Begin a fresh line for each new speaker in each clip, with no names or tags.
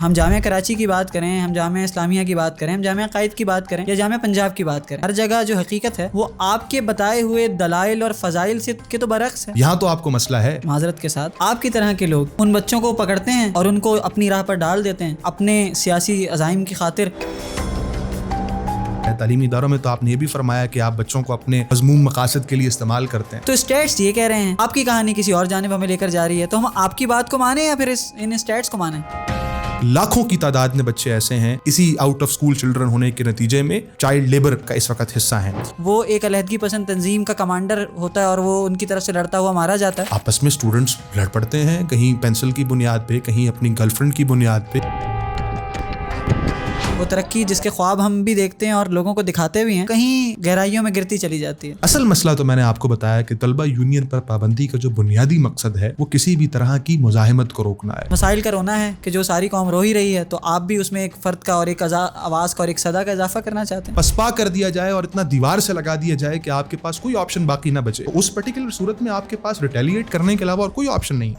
ہم جامعہ کراچی کی بات کریں، ہم جامعہ اسلامیہ کی بات کریں، ہم جامعہ قائد کی بات کریں یا جامعہ پنجاب کی بات کریں، ہر جگہ جو حقیقت ہے وہ آپ کے بتائے ہوئے دلائل اور فضائل سے کے تو برعکس ہے۔
یہاں تو آپ کو مسئلہ ہے،
معذرت کے ساتھ آپ کی طرح کے لوگ ان بچوں کو پکڑتے ہیں اور ان کو اپنی راہ پر ڈال دیتے ہیں اپنے سیاسی عزائم کی خاطر۔
تعلیمی اداروں میں تو آپ نے یہ بھی فرمایا کہ آپ بچوں کو اپنے مذموم مقاصد کے لیے استعمال کرتے ہیں۔
تو اسٹیٹس یہ کہہ رہے ہیں، آپ کی کہانی کسی اور جانب ہمیں لے کر جا رہی ہے، تو ہم آپ کی بات کو مانیں یا پھر ان اسٹیٹس کو مانیں؟
لاکھوں کی تعداد میں بچے ایسے ہیں اسی آؤٹ آف اسکول چلڈرن ہونے کے نتیجے میں چائلڈ لیبر کا اس وقت حصہ ہیں۔
وہ ایک علیحدگی پسند تنظیم کا کمانڈر ہوتا ہے اور وہ ان کی طرف سے لڑتا ہوا مارا جاتا ہے۔
آپس میں اسٹوڈنٹس لڑ پڑتے ہیں، کہیں پینسل کی بنیاد پہ، کہیں اپنی گرل فرینڈ کی بنیاد پہ۔
وہ ترقی جس کے خواب ہم بھی دیکھتے ہیں اور لوگوں کو دکھاتے بھی ہیں، کہیں گہرائیوں میں گرتی چلی جاتی ہے۔
اصل مسئلہ تو میں نے آپ کو بتایا کہ طلبہ یونین پر پابندی کا جو بنیادی مقصد ہے وہ کسی بھی طرح کی مزاحمت کو روکنا ہے۔
مسائل کا رونا ہے کہ جو ساری قوم رو ہی رہی ہے، تو آپ بھی اس میں ایک فرد کا اور ایک آواز کا اور ایک صدا کا اضافہ کرنا چاہتے ہیں۔
پسپا کر دیا جائے اور اتنا دیوار سے لگا دیا جائے کہ آپ کے پاس کوئی آپشن باقی نہ بچے، اس پرٹیکولر صورت میں آپ کے پاس ریٹیلیٹ کرنے کے علاوہ اور کوئی آپشن نہیں۔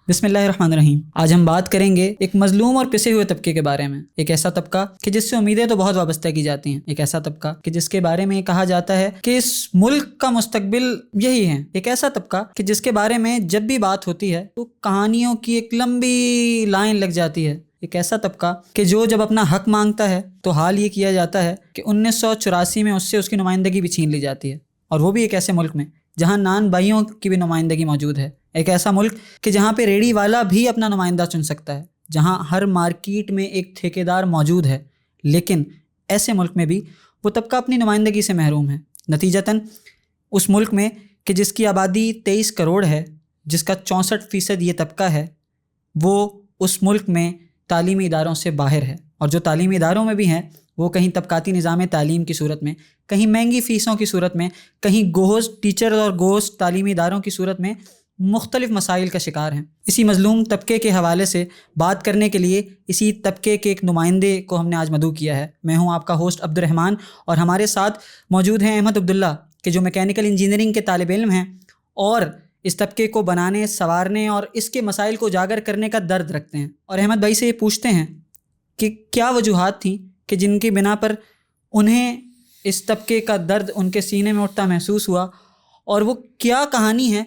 بسم اللہ الرحمن الرحیم۔ آج ہم بات کریں گے ایک مظلوم اور پسے ہوئے طبقے کے بارے میں، ایک ایسا طبقہ کہ جس سے امیدیں تو بہت وابستہ کی جاتی ہیں، ایک ایسا طبقہ کہ جس کے بارے میں کہا جاتا ہے کہ اس ملک کا مستقبل یہی ہے، ایک ایسا طبقہ کہ جس کے بارے میں جب بھی بات ہوتی ہے تو کہانیوں کی ایک لمبی لائن لگ جاتی ہے، ایک ایسا طبقہ کہ جو جب اپنا حق مانگتا ہے تو حال یہ کیا جاتا ہے کہ 1984 میں اس سے اس کی نمائندگی بھی چھین لی جاتی ہے، اور وہ بھی ایک ایسے ملک میں جہاں نان بھائیوں کی بھی نمائندگی موجود ہے، ایک ایسا ملک کہ جہاں پہ ریڑھی والا بھی اپنا نمائندہ چن سکتا ہے، جہاں ہر مارکیٹ میں ایک ٹھیکیدار موجود ہے، لیکن ایسے ملک میں بھی وہ طبقہ اپنی نمائندگی سے محروم ہے۔ نتیجتاً اس ملک میں کہ جس کی آبادی 23 کروڑ ہے، جس کا 64% یہ طبقہ ہے، وہ اس ملک میں تعلیمی اداروں سے باہر ہے، اور جو تعلیمی اداروں میں بھی ہیں وہ کہیں طبقاتی نظام تعلیم کی صورت میں، کہیں مہنگی فیسوں کی صورت میں، کہیں گوشت ٹیچر اور گوشت تعلیمی اداروں کی صورت میں مختلف مسائل کا شکار ہیں۔ اسی مظلوم طبقے کے حوالے سے بات کرنے کے لیے اسی طبقے کے ایک نمائندے کو ہم نے آج مدعو کیا ہے۔ میں ہوں آپ کا ہوسٹ عبد الرحمن، اور ہمارے ساتھ موجود ہیں احمد عبداللہ کہ جو میکینیکل انجینئرنگ کے طالب علم ہیں اور اس طبقے کو بنانے، سنوارنے اور اس کے مسائل کو اجاگر کرنے کا درد رکھتے ہیں۔ اور احمد بھائی سے یہ پوچھتے ہیں کہ کیا وجوہات تھیں کہ جن کی بنا پر انہیں اس طبقے کا درد ان کے سینے میں اٹھتا محسوس ہوا، اور وہ کیا کہانی ہے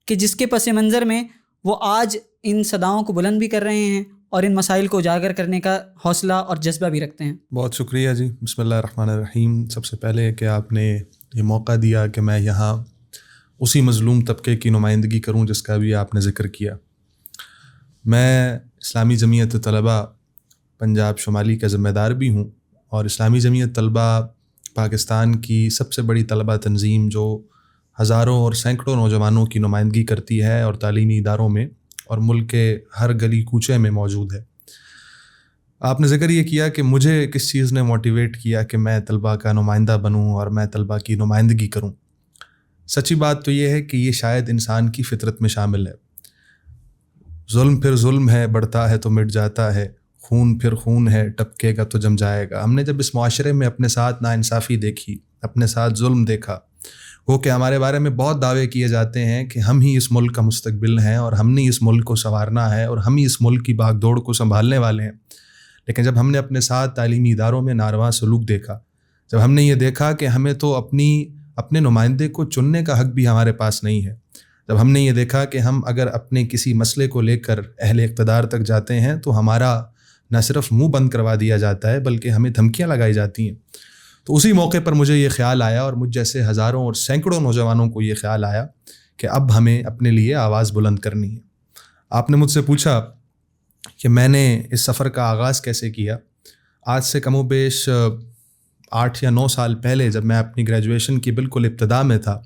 کہ جس کے پس منظر میں وہ آج ان صداؤں کو بلند بھی کر رہے ہیں اور ان مسائل کو اجاگر کرنے کا حوصلہ اور جذبہ بھی رکھتے ہیں۔
بہت شکریہ جی، بسم اللہ الرحمن الرحیم۔ سب سے پہلے کہ آپ نے یہ موقع دیا کہ میں یہاں اسی مظلوم طبقے کی نمائندگی کروں جس کا بھی آپ نے ذکر کیا۔ میں اسلامی جمعیت طلبہ پنجاب شمالی کا ذمہ دار بھی ہوں، اور اسلامی جمعیت طلبہ پاکستان کی سب سے بڑی طلبہ تنظیم جو ہزاروں اور سینکڑوں نوجوانوں کی نمائندگی کرتی ہے اور تعلیمی اداروں میں اور ملک کے ہر گلی کوچے میں موجود ہے۔ آپ نے ذکر یہ کیا کہ مجھے کس چیز نے موٹیویٹ کیا کہ میں طلبہ کا نمائندہ بنوں اور میں طلبہ کی نمائندگی کروں۔ سچی بات تو یہ ہے کہ یہ شاید انسان کی فطرت میں شامل ہے۔ ظلم پھر ظلم ہے، بڑھتا ہے تو مٹ جاتا ہے، خون پھر خون ہے، ٹپکے گا تو جم جائے گا۔ ہم نے جب اس معاشرے میں اپنے ساتھ ناانصافی دیکھی، اپنے ساتھ ظلم دیکھا، وہ کہ ہمارے بارے میں بہت دعوے کیے جاتے ہیں کہ ہم ہی اس ملک کا مستقبل ہیں اور ہم نے اس ملک کو سنوارنا ہے اور ہم ہی اس ملک کی بھاگ دوڑ کو سنبھالنے والے ہیں، لیکن جب ہم نے اپنے ساتھ تعلیمی اداروں میں ناروا سلوک دیکھا، جب ہم نے یہ دیکھا کہ ہمیں تو اپنے نمائندے کو چننے کا حق بھی ہمارے پاس نہیں ہے، جب ہم نے یہ دیکھا کہ ہم اگر اپنے کسی مسئلے کو لے کر اہل اقتدار تک جاتے ہیں تو ہمارا نہ صرف منہ بند کروا دیا جاتا ہے بلکہ ہمیں دھمکیاں لگائی جاتی ہیں، تو اسی موقع پر مجھے یہ خیال آیا اور مجھ جیسے ہزاروں اور سینکڑوں نوجوانوں کو یہ خیال آیا کہ اب ہمیں اپنے لیے آواز بلند کرنی ہے۔ آپ نے مجھ سے پوچھا کہ میں نے اس سفر کا آغاز کیسے کیا۔ آج سے کم و بیش 8 یا 9 سال پہلے جب میں اپنی گریجویشن کی بالکل ابتدا میں تھا،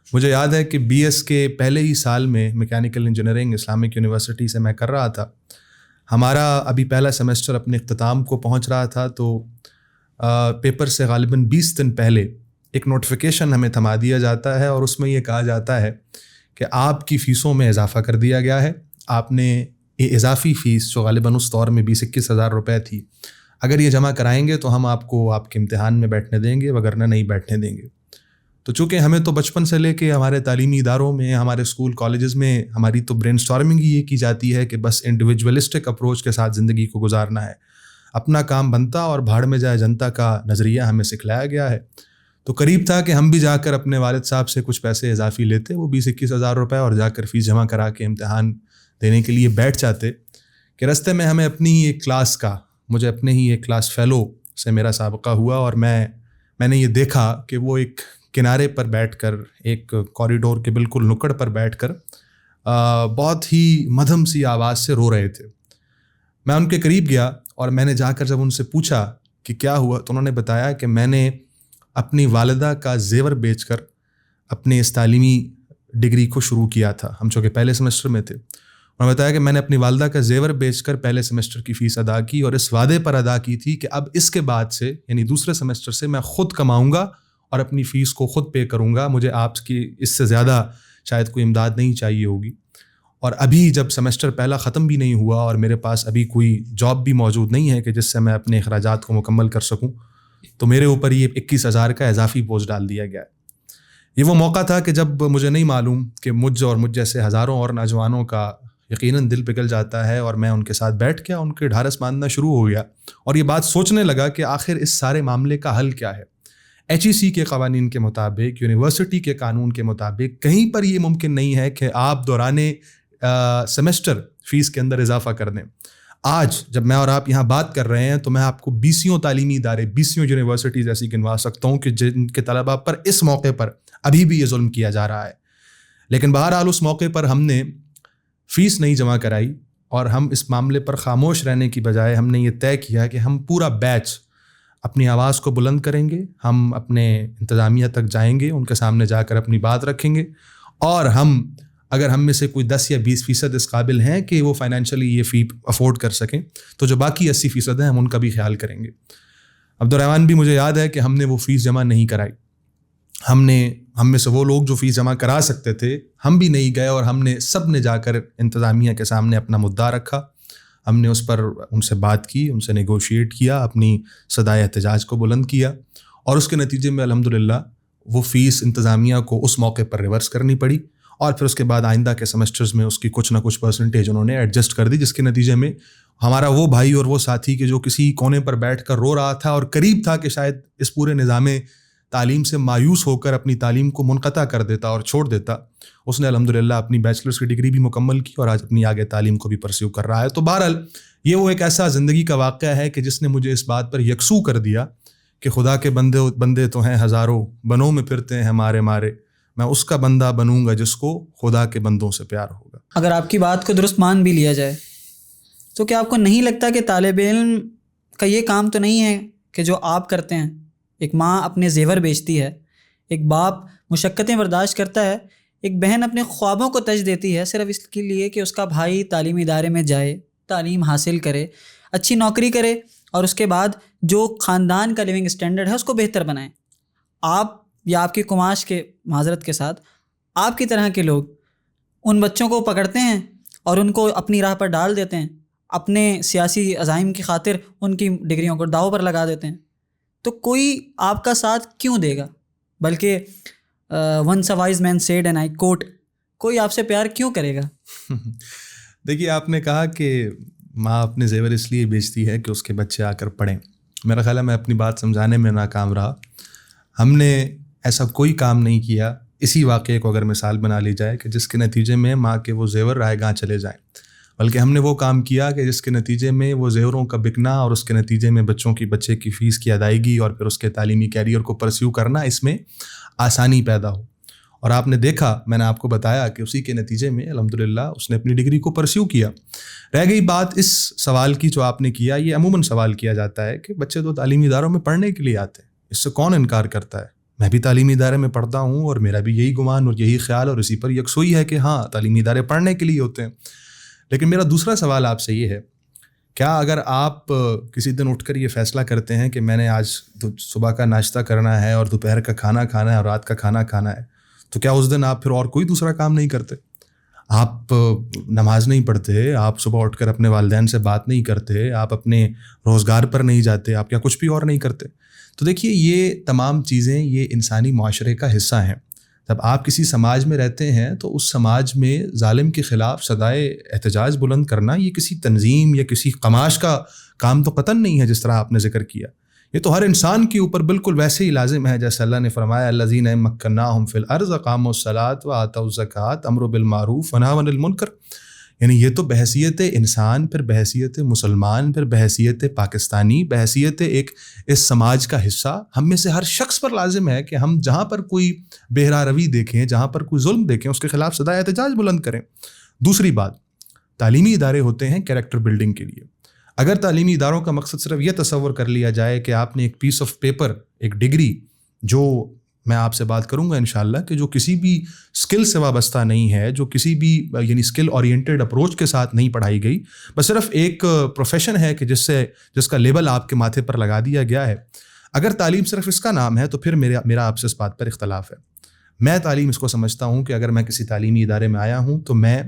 مجھے یاد ہے کہ BS کے پہلے ہی سال میں میکینیکل انجینئرنگ اسلامک یونیورسٹی سے میں کر رہا تھا۔ ہمارا ابھی پہلا سیمسٹر اپنے اختتام کو پہنچ رہا تھا، تو پیپر سے غالباً 20 دن پہلے ایک نوٹیفیکیشن ہمیں تھما دیا جاتا ہے اور اس میں یہ کہا جاتا ہے کہ آپ کی فیسوں میں اضافہ کر دیا گیا ہے، آپ نے یہ اضافی فیس جو غالباً اس دور میں 20-21 ہزار روپے تھی، اگر یہ جمع کرائیں گے تو ہم آپ کو آپ کے امتحان میں بیٹھنے دیں گے، وگرنہ نہیں بیٹھنے دیں گے۔ تو چونکہ ہمیں تو بچپن سے لے کے ہمارے تعلیمی اداروں میں, ہمارے اسکول کالجز میں ہماری تو برین اسٹارمنگ ہی یہ کی جاتی ہے کہ بس انڈیویجولسٹک اپروچ کے ساتھ زندگی کو گزارنا ہے, اپنا کام بنتا اور بھاڑ میں جائے جنتا کا نظریہ ہمیں سکھلایا گیا ہے. تو قریب تھا کہ ہم بھی جا کر اپنے والد صاحب سے کچھ پیسے اضافی لیتے, وہ 20-21 ہزار روپے, اور جا کر فیس جمع کرا کے امتحان دینے کے لیے بیٹھ جاتے. کہ رستے میں ہمیں اپنی ہی ایک کلاس کا, مجھے اپنے ہی ایک کلاس فیلو سے میرا سابقہ ہوا, اور میں نے یہ دیکھا کہ وہ ایک کنارے پر بیٹھ کر, ایک کوریڈور کے بالکل نکڑ پر بیٹھ کر بہت ہی مدھم سی آواز سے رو رہے تھے. میں ان کے قریب گیا اور میں نے جا کر جب ان سے پوچھا کہ کیا ہوا, تو انہوں نے بتایا کہ میں نے اپنی والدہ کا زیور بیچ کر اپنے اس تعلیمی ڈگری کو شروع کیا تھا. ہم چونکہ پہلے سیمسٹر میں تھے, انہوں نے بتایا کہ میں نے اپنی والدہ کا زیور بیچ کر پہلے سیمسٹر کی فیس ادا کی, اور اس وعدے پر ادا کی تھی کہ اب اس کے بعد سے, یعنی دوسرے سیمسٹر سے, میں خود کماؤں گا اور اپنی فیس کو خود پے کروں گا, مجھے آپ کی اس سے زیادہ شاید کوئی امداد نہیں چاہیے ہوگی. اور ابھی جب سیمسٹر پہلا ختم بھی نہیں ہوا اور میرے پاس ابھی کوئی جاب بھی موجود نہیں ہے کہ جس سے میں اپنے اخراجات کو مکمل کر سکوں, تو میرے اوپر یہ 21,000 کا اضافی بوجھ ڈال دیا گیا ہے. یہ وہ موقع تھا کہ جب مجھے نہیں معلوم کہ مجھ جیسے ہزاروں اور نوجوانوں کا یقیناً دل پگھل جاتا ہے, اور میں ان کے ساتھ بیٹھ کے ان کے ڈھارس باندھنا شروع ہو گیا, اور یہ بات سوچنے لگا کہ آخر اس سارے معاملے کا حل کیا ہے. HEC کے قوانین کے مطابق, یونیورسٹی کے قانون کے مطابق کہیں پر یہ ممکن نہیں ہے کہ آپ دوران سیمسٹر فیس کے اندر اضافہ کر دیں. آج جب میں اور آپ یہاں بات کر رہے ہیں تو میں آپ کو 20 تعلیمی ادارے, 20 یونیورسٹیز ایسی گنوا سکتا ہوں کہ جن کے طلباء پر اس موقع پر ابھی بھی یہ ظلم کیا جا رہا ہے. لیکن بہرحال اس موقع پر ہم نے فیس نہیں جمع کرائی, اور ہم اس معاملے پر خاموش رہنے کی بجائے ہم نے یہ طے کیا کہ ہم پورا بیچ اپنی آواز کو بلند کریں گے, ہم اپنے انتظامیہ تک جائیں گے, ان کے سامنے جا کر اپنی بات رکھیں گے, اور اگر ہم میں سے کوئی 10 یا 20% اس قابل ہیں کہ وہ فائنینشلی یہ فی افورڈ کر سکیں, تو جو باقی 80% ہیں ہم ان کا بھی خیال کریں گے. عبدالرحمن بھی مجھے یاد ہے کہ ہم نے وہ فیس جمع نہیں کرائی. ہم میں سے وہ لوگ جو فیس جمع کرا سکتے تھے, ہم بھی نہیں گئے, اور سب نے جا کر انتظامیہ کے سامنے اپنا مدعا رکھا. ہم نے اس پر ان سے بات کی, ان سے نیگوشیٹ کیا, اپنی صدائے احتجاج کو بلند کیا, اور اس کے نتیجے میں الحمدللہ وہ فیس انتظامیہ کو اس موقع پر ریورس کرنی پڑی, اور پھر اس کے بعد آئندہ کے سیمسٹرز میں اس کی کچھ نہ کچھ پرسنٹیج انہوں نے ایڈجسٹ کر دی, جس کے نتیجے میں ہمارا وہ بھائی اور وہ ساتھی کہ جو کسی کونے پر بیٹھ کر رو رہا تھا اور قریب تھا کہ شاید اس پورے نظام تعلیم سے مایوس ہو کر اپنی تعلیم کو منقطع کر دیتا اور چھوڑ دیتا, اس نے الحمدللہ اپنی بیچلرس کی ڈگری بھی مکمل کی اور آج اپنی آگے تعلیم کو بھی پرسیو کر رہا ہے. تو بہرحال یہ وہ ایک ایسا زندگی کا واقعہ ہے کہ جس نے مجھے اس بات پر یکسو کر دیا کہ خدا کے بندے تو ہیں ہزاروں, بنوں میں پھرتے ہیں مارے, میں اس کا بندہ بنوں گا جس کو خدا کے بندوں سے پیار ہوگا.
اگر آپ کی بات کو درست مان بھی لیا جائے تو کیا آپ کو نہیں لگتا کہ طالب علم کا یہ کام تو نہیں ہے کہ جو آپ کرتے ہیں؟ ایک ماں اپنے زیور بیچتی ہے, ایک باپ مشقتیں برداشت کرتا ہے, ایک بہن اپنے خوابوں کو تج دیتی ہے صرف اس کے لیے کہ اس کا بھائی تعلیمی ادارے میں جائے, تعلیم حاصل کرے, اچھی نوکری کرے, اور اس کے بعد جو خاندان کا لیونگ اسٹینڈرڈ ہے اس کو بہتر بنائیں. آپ یا آپ کی کماش کے معذرت کے ساتھ آپ کی طرح کے لوگ ان بچوں کو پکڑتے ہیں اور ان کو اپنی راہ پر ڈال دیتے ہیں, اپنے سیاسی عزائم کی خاطر ان کی ڈگریوں کو داؤ پر لگا دیتے ہیں. تو کوئی آپ کا ساتھ کیوں دے گا؟ بلکہ once a wise man said and I quote, کوئی آپ سے پیار کیوں کرے گا؟
دیکھیے, آپ نے کہا کہ ماں اپنے زیور اس لیے بیچتی ہے کہ اس کے بچے آ کر پڑھیں. میرا خیال ہے میں اپنی بات سمجھانے میں ناکام رہا. ہم نے ایسا کوئی کام نہیں کیا, اسی واقعے کو اگر مثال بنا لی جائے, کہ جس کے نتیجے میں ماں کے وہ زیور رائے گاں چلے جائیں, بلکہ ہم نے وہ کام کیا کہ جس کے نتیجے میں وہ زیوروں کا بکنا اور اس کے نتیجے میں بچے کی فیس کی ادائیگی اور پھر اس کے تعلیمی کیریئر کو پرسیو کرنا, اس میں آسانی پیدا ہو. اور آپ نے دیکھا, میں نے آپ کو بتایا کہ اسی کے نتیجے میں الحمدللہ اس نے اپنی ڈگری کو پرسیو کیا. رہ گئی بات اس سوال کی جو آپ نے کیا, یہ عموماً سوال کیا جاتا ہے کہ بچے تو تعلیمی اداروں میں پڑھنے کے لیے آتے ہیں, اس سے کون انکار کرتا ہے؟ میں بھی تعلیمی ادارے میں پڑھتا ہوں اور میرا بھی یہی گمان اور یہی خیال اور اسی پر یکسوئی ہے کہ ہاں تعلیمی ادارے پڑھنے کے لیے ہوتے ہیں. لیکن میرا دوسرا سوال آپ سے یہ ہے, کیا اگر آپ کسی دن اٹھ کر یہ فیصلہ کرتے ہیں کہ میں نے آج صبح کا ناشتہ کرنا ہے اور دوپہر کا کھانا کھانا ہے اور رات کا کھانا کھانا ہے, تو کیا اس دن آپ پھر اور کوئی دوسرا کام نہیں کرتے؟ آپ نماز نہیں پڑھتے, آپ صبح اٹھ کر اپنے والدین سے بات نہیں کرتے, آپ اپنے روزگار پر نہیں جاتے, آپ کیا کچھ بھی اور نہیں کرتے. تو دیکھیے یہ تمام چیزیں یہ انسانی معاشرے کا حصہ ہیں. جب آپ کسی سماج میں رہتے ہیں تو اس سماج میں ظالم کے خلاف صدائے احتجاج بلند کرنا یہ کسی تنظیم یا کسی قماش کا کام تو قطعاً نہیں ہے جس طرح آپ نے ذکر کیا. یہ تو ہر انسان کے اوپر بالکل ویسے ہی لازم ہے جیسے اللہ نے فرمایا الذین مکناہم فی الارض اقاموا الصلاۃ وآتوا الزکوٰۃ امر بالمعروف ونہی عن المنکر. یعنی یہ تو بحیثیت انسان, پھر بحیثیت مسلمان, پھر بحیثیت پاکستانی, بحیثیت ایک اس سماج کا حصہ ہم میں سے ہر شخص پر لازم ہے کہ ہم جہاں پر کوئی بہرا روی دیکھیں, جہاں پر کوئی ظلم دیکھیں, اس کے خلاف صدائے احتجاج بلند کریں. دوسری بات, تعلیمی ادارے ہوتے ہیں کیریکٹر بلڈنگ کے لیے. اگر تعلیمی اداروں کا مقصد صرف یہ تصور کر لیا جائے کہ آپ نے ایک پیس آف پیپر, ایک ڈگری, جو میں آپ سے بات کروں گا انشاءاللہ کہ جو کسی بھی اسکل سے وابستہ نہیں ہے, جو کسی بھی یعنی اسکل اورینٹیڈ اپروچ کے ساتھ نہیں پڑھائی گئی, بس صرف ایک پروفیشن ہے کہ جس کا لیبل آپ کے ماتھے پر لگا دیا گیا ہے, اگر تعلیم صرف اس کا نام ہے تو پھر میرا آپ سے اس بات پر اختلاف ہے. میں تعلیم اس کو سمجھتا ہوں کہ اگر میں کسی تعلیمی ادارے میں آیا ہوں تو میں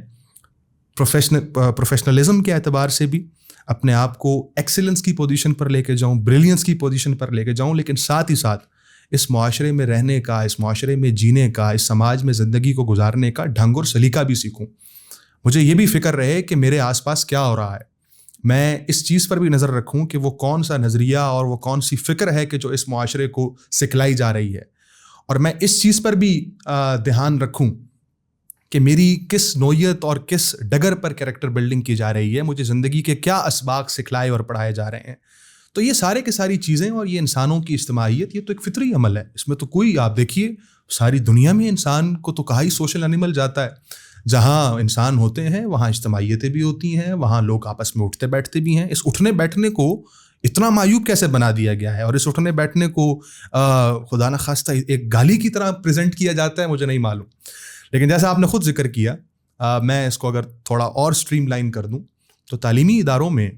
پروفیشنلزم کے اعتبار سے بھی اپنے آپ کو ایکسیلنس کی پوزیشن پر لے کے جاؤں, بریلینس کی پوزیشن پر لے کے جاؤں, لیکن ساتھ ہی ساتھ اس معاشرے میں رہنے کا, اس معاشرے میں جینے کا, اس سماج میں زندگی کو گزارنے کا ڈھنگ اور سلیقہ بھی سیکھوں. مجھے یہ بھی فکر رہے کہ میرے آس پاس کیا ہو رہا ہے, میں اس چیز پر بھی نظر رکھوں کہ وہ کون سا نظریہ اور وہ کون سی فکر ہے کہ جو اس معاشرے کو سکھلائی جا رہی ہے, اور میں اس چیز پر بھی دھیان رکھوں کہ میری کس نوعیت اور کس ڈگر پر کریکٹر بلڈنگ کی جا رہی ہے, مجھے زندگی کے کیا اسباق سکھلائے اور پڑھائے جا رہے ہیں. تو یہ سارے کے ساری چیزیں اور یہ انسانوں کی اجتماعیت, یہ تو ایک فطری عمل ہے, اس میں تو کوئی, آپ دیکھیے ساری دنیا میں انسان کو تو کہا ہی سوشل اینیمل جاتا ہے. جہاں انسان ہوتے ہیں وہاں اجتماعیتیں بھی ہوتی ہیں, وہاں لوگ آپس میں اٹھتے بیٹھتے بھی ہیں. اس اٹھنے بیٹھنے کو اتنا معیوب کیسے بنا دیا گیا ہے, اور اس اٹھنے بیٹھنے کو خدا نخواستہ ایک گالی کی طرح پریزنٹ کیا جاتا ہے, مجھے نہیں معلوم. لیکن جیسا آپ نے خود ذکر کیا, میں اس کو اگر تھوڑا اور اسٹریم لائن کر دوں تو تعلیمی اداروں میں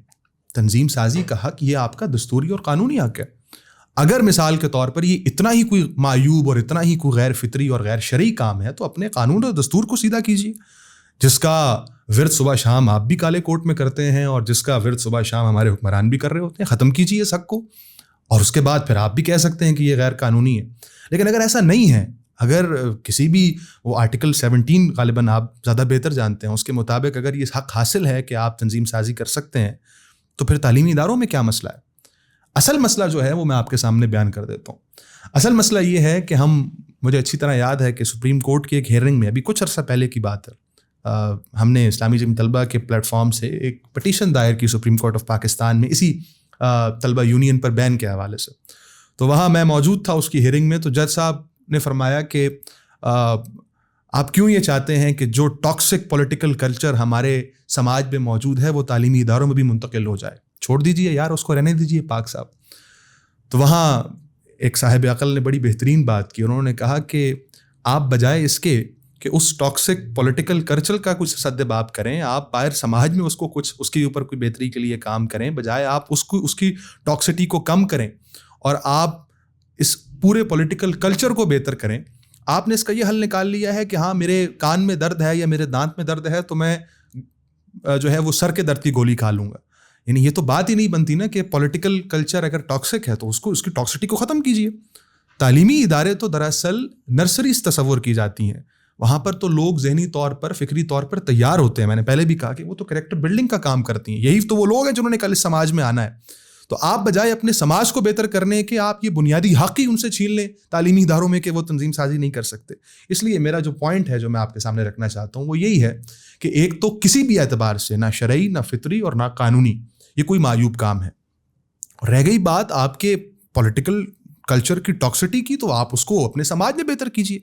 تنظیم سازی کا حق یہ آپ کا دستوری اور قانونی حق ہے. اگر مثال کے طور پر یہ اتنا ہی کوئی معیوب اور اتنا ہی کوئی غیر فطری اور غیر شرعی کام ہے تو اپنے قانون اور دستور کو سیدھا کیجیے, جس کا ورد صبح شام آپ بھی کالے کوٹ میں کرتے ہیں اور جس کا ورد صبح شام ہمارے حکمران بھی کر رہے ہوتے ہیں. ختم کیجیے اس حق کو, اور اس کے بعد پھر آپ بھی کہہ سکتے ہیں کہ یہ غیر قانونی ہے. لیکن اگر ایسا نہیں ہے, اگر کسی بھی وہ آرٹیکل 17 غالباً آپ زیادہ بہتر جانتے ہیں, اس کے مطابق اگر یہ حق حاصل ہے کہ آپ تنظیم سازی کر سکتے ہیں, تو پھر تعلیمی اداروں میں کیا مسئلہ ہے؟ اصل مسئلہ جو ہے وہ میں آپ کے سامنے بیان کر دیتا ہوں. اصل مسئلہ یہ ہے کہ مجھے اچھی طرح یاد ہے کہ سپریم کورٹ کی ایک ہیئرنگ میں, ابھی کچھ عرصہ پہلے کی بات ہے, ہم نے اسلامی جم طلبہ کے پلیٹ فارم سے ایک پٹیشن دائر کی سپریم کورٹ آف پاکستان میں اسی طلبہ یونین پر بین کے حوالے سے. تو وہاں میں موجود تھا اس کی ہیئرنگ میں. تو جج صاحب نے فرمایا کہ آپ کیوں یہ چاہتے ہیں کہ جو ٹاکسک پولیٹیکل کلچر ہمارے سماج میں موجود ہے وہ تعلیمی اداروں میں بھی منتقل ہو جائے, چھوڑ دیجیے یار, اس کو رہنے دیجیے پاک صاحب. تو وہاں ایک صاحب عقل نے بڑی بہترین بات کی, انہوں نے کہا کہ آپ بجائے اس کے کہ اس ٹاکسک پولیٹیکل کلچر کا کچھ سد باب کریں, آپ باہر سماج میں اس کو کچھ اس کے اوپر کوئی بہتری کے لیے کام کریں, بجائے آپ اس کی ٹاکسٹی کو کم کریں اور آپ اس پورے پولیٹیکل کلچر کو بہتر کریں. آپ نے اس کا یہ حل نکال لیا ہے کہ ہاں میرے کان میں درد ہے یا میرے دانت میں درد ہے تو میں جو ہے وہ سر کے درد کی گولی کھا لوں گا. یعنی یہ تو بات ہی نہیں بنتی نا کہ پولیٹیکل کلچر اگر ٹاکسک ہے تو اس کی ٹاکسٹی کو ختم کیجیے. تعلیمی ادارے تو دراصل نرسریز تصور کی جاتی ہیں, وہاں پر تو لوگ ذہنی طور پر, فکری طور پر تیار ہوتے ہیں. میں نے پہلے بھی کہا کہ وہ تو کریکٹر بلڈنگ کا کام کرتی ہیں, یہی تو وہ لوگ ہیں جنہوں نے کل اس سماج میں آنا ہے. تو آپ بجائے اپنے سماج کو بہتر کرنے کے آپ یہ بنیادی حق ہی ان سے چھین لیں تعلیمی اداروں میں کہ وہ تنظیم سازی نہیں کر سکتے. اس لیے میرا جو پوائنٹ ہے جو میں آپ کے سامنے رکھنا چاہتا ہوں وہ یہی ہے کہ ایک تو کسی بھی اعتبار سے نہ شرعی, نہ فطری اور نہ قانونی یہ کوئی معیوب کام ہے. رہ گئی بات آپ کے پولیٹیکل کلچر کی ٹاکسٹی کی, تو آپ اس کو اپنے سماج میں بہتر کیجیے.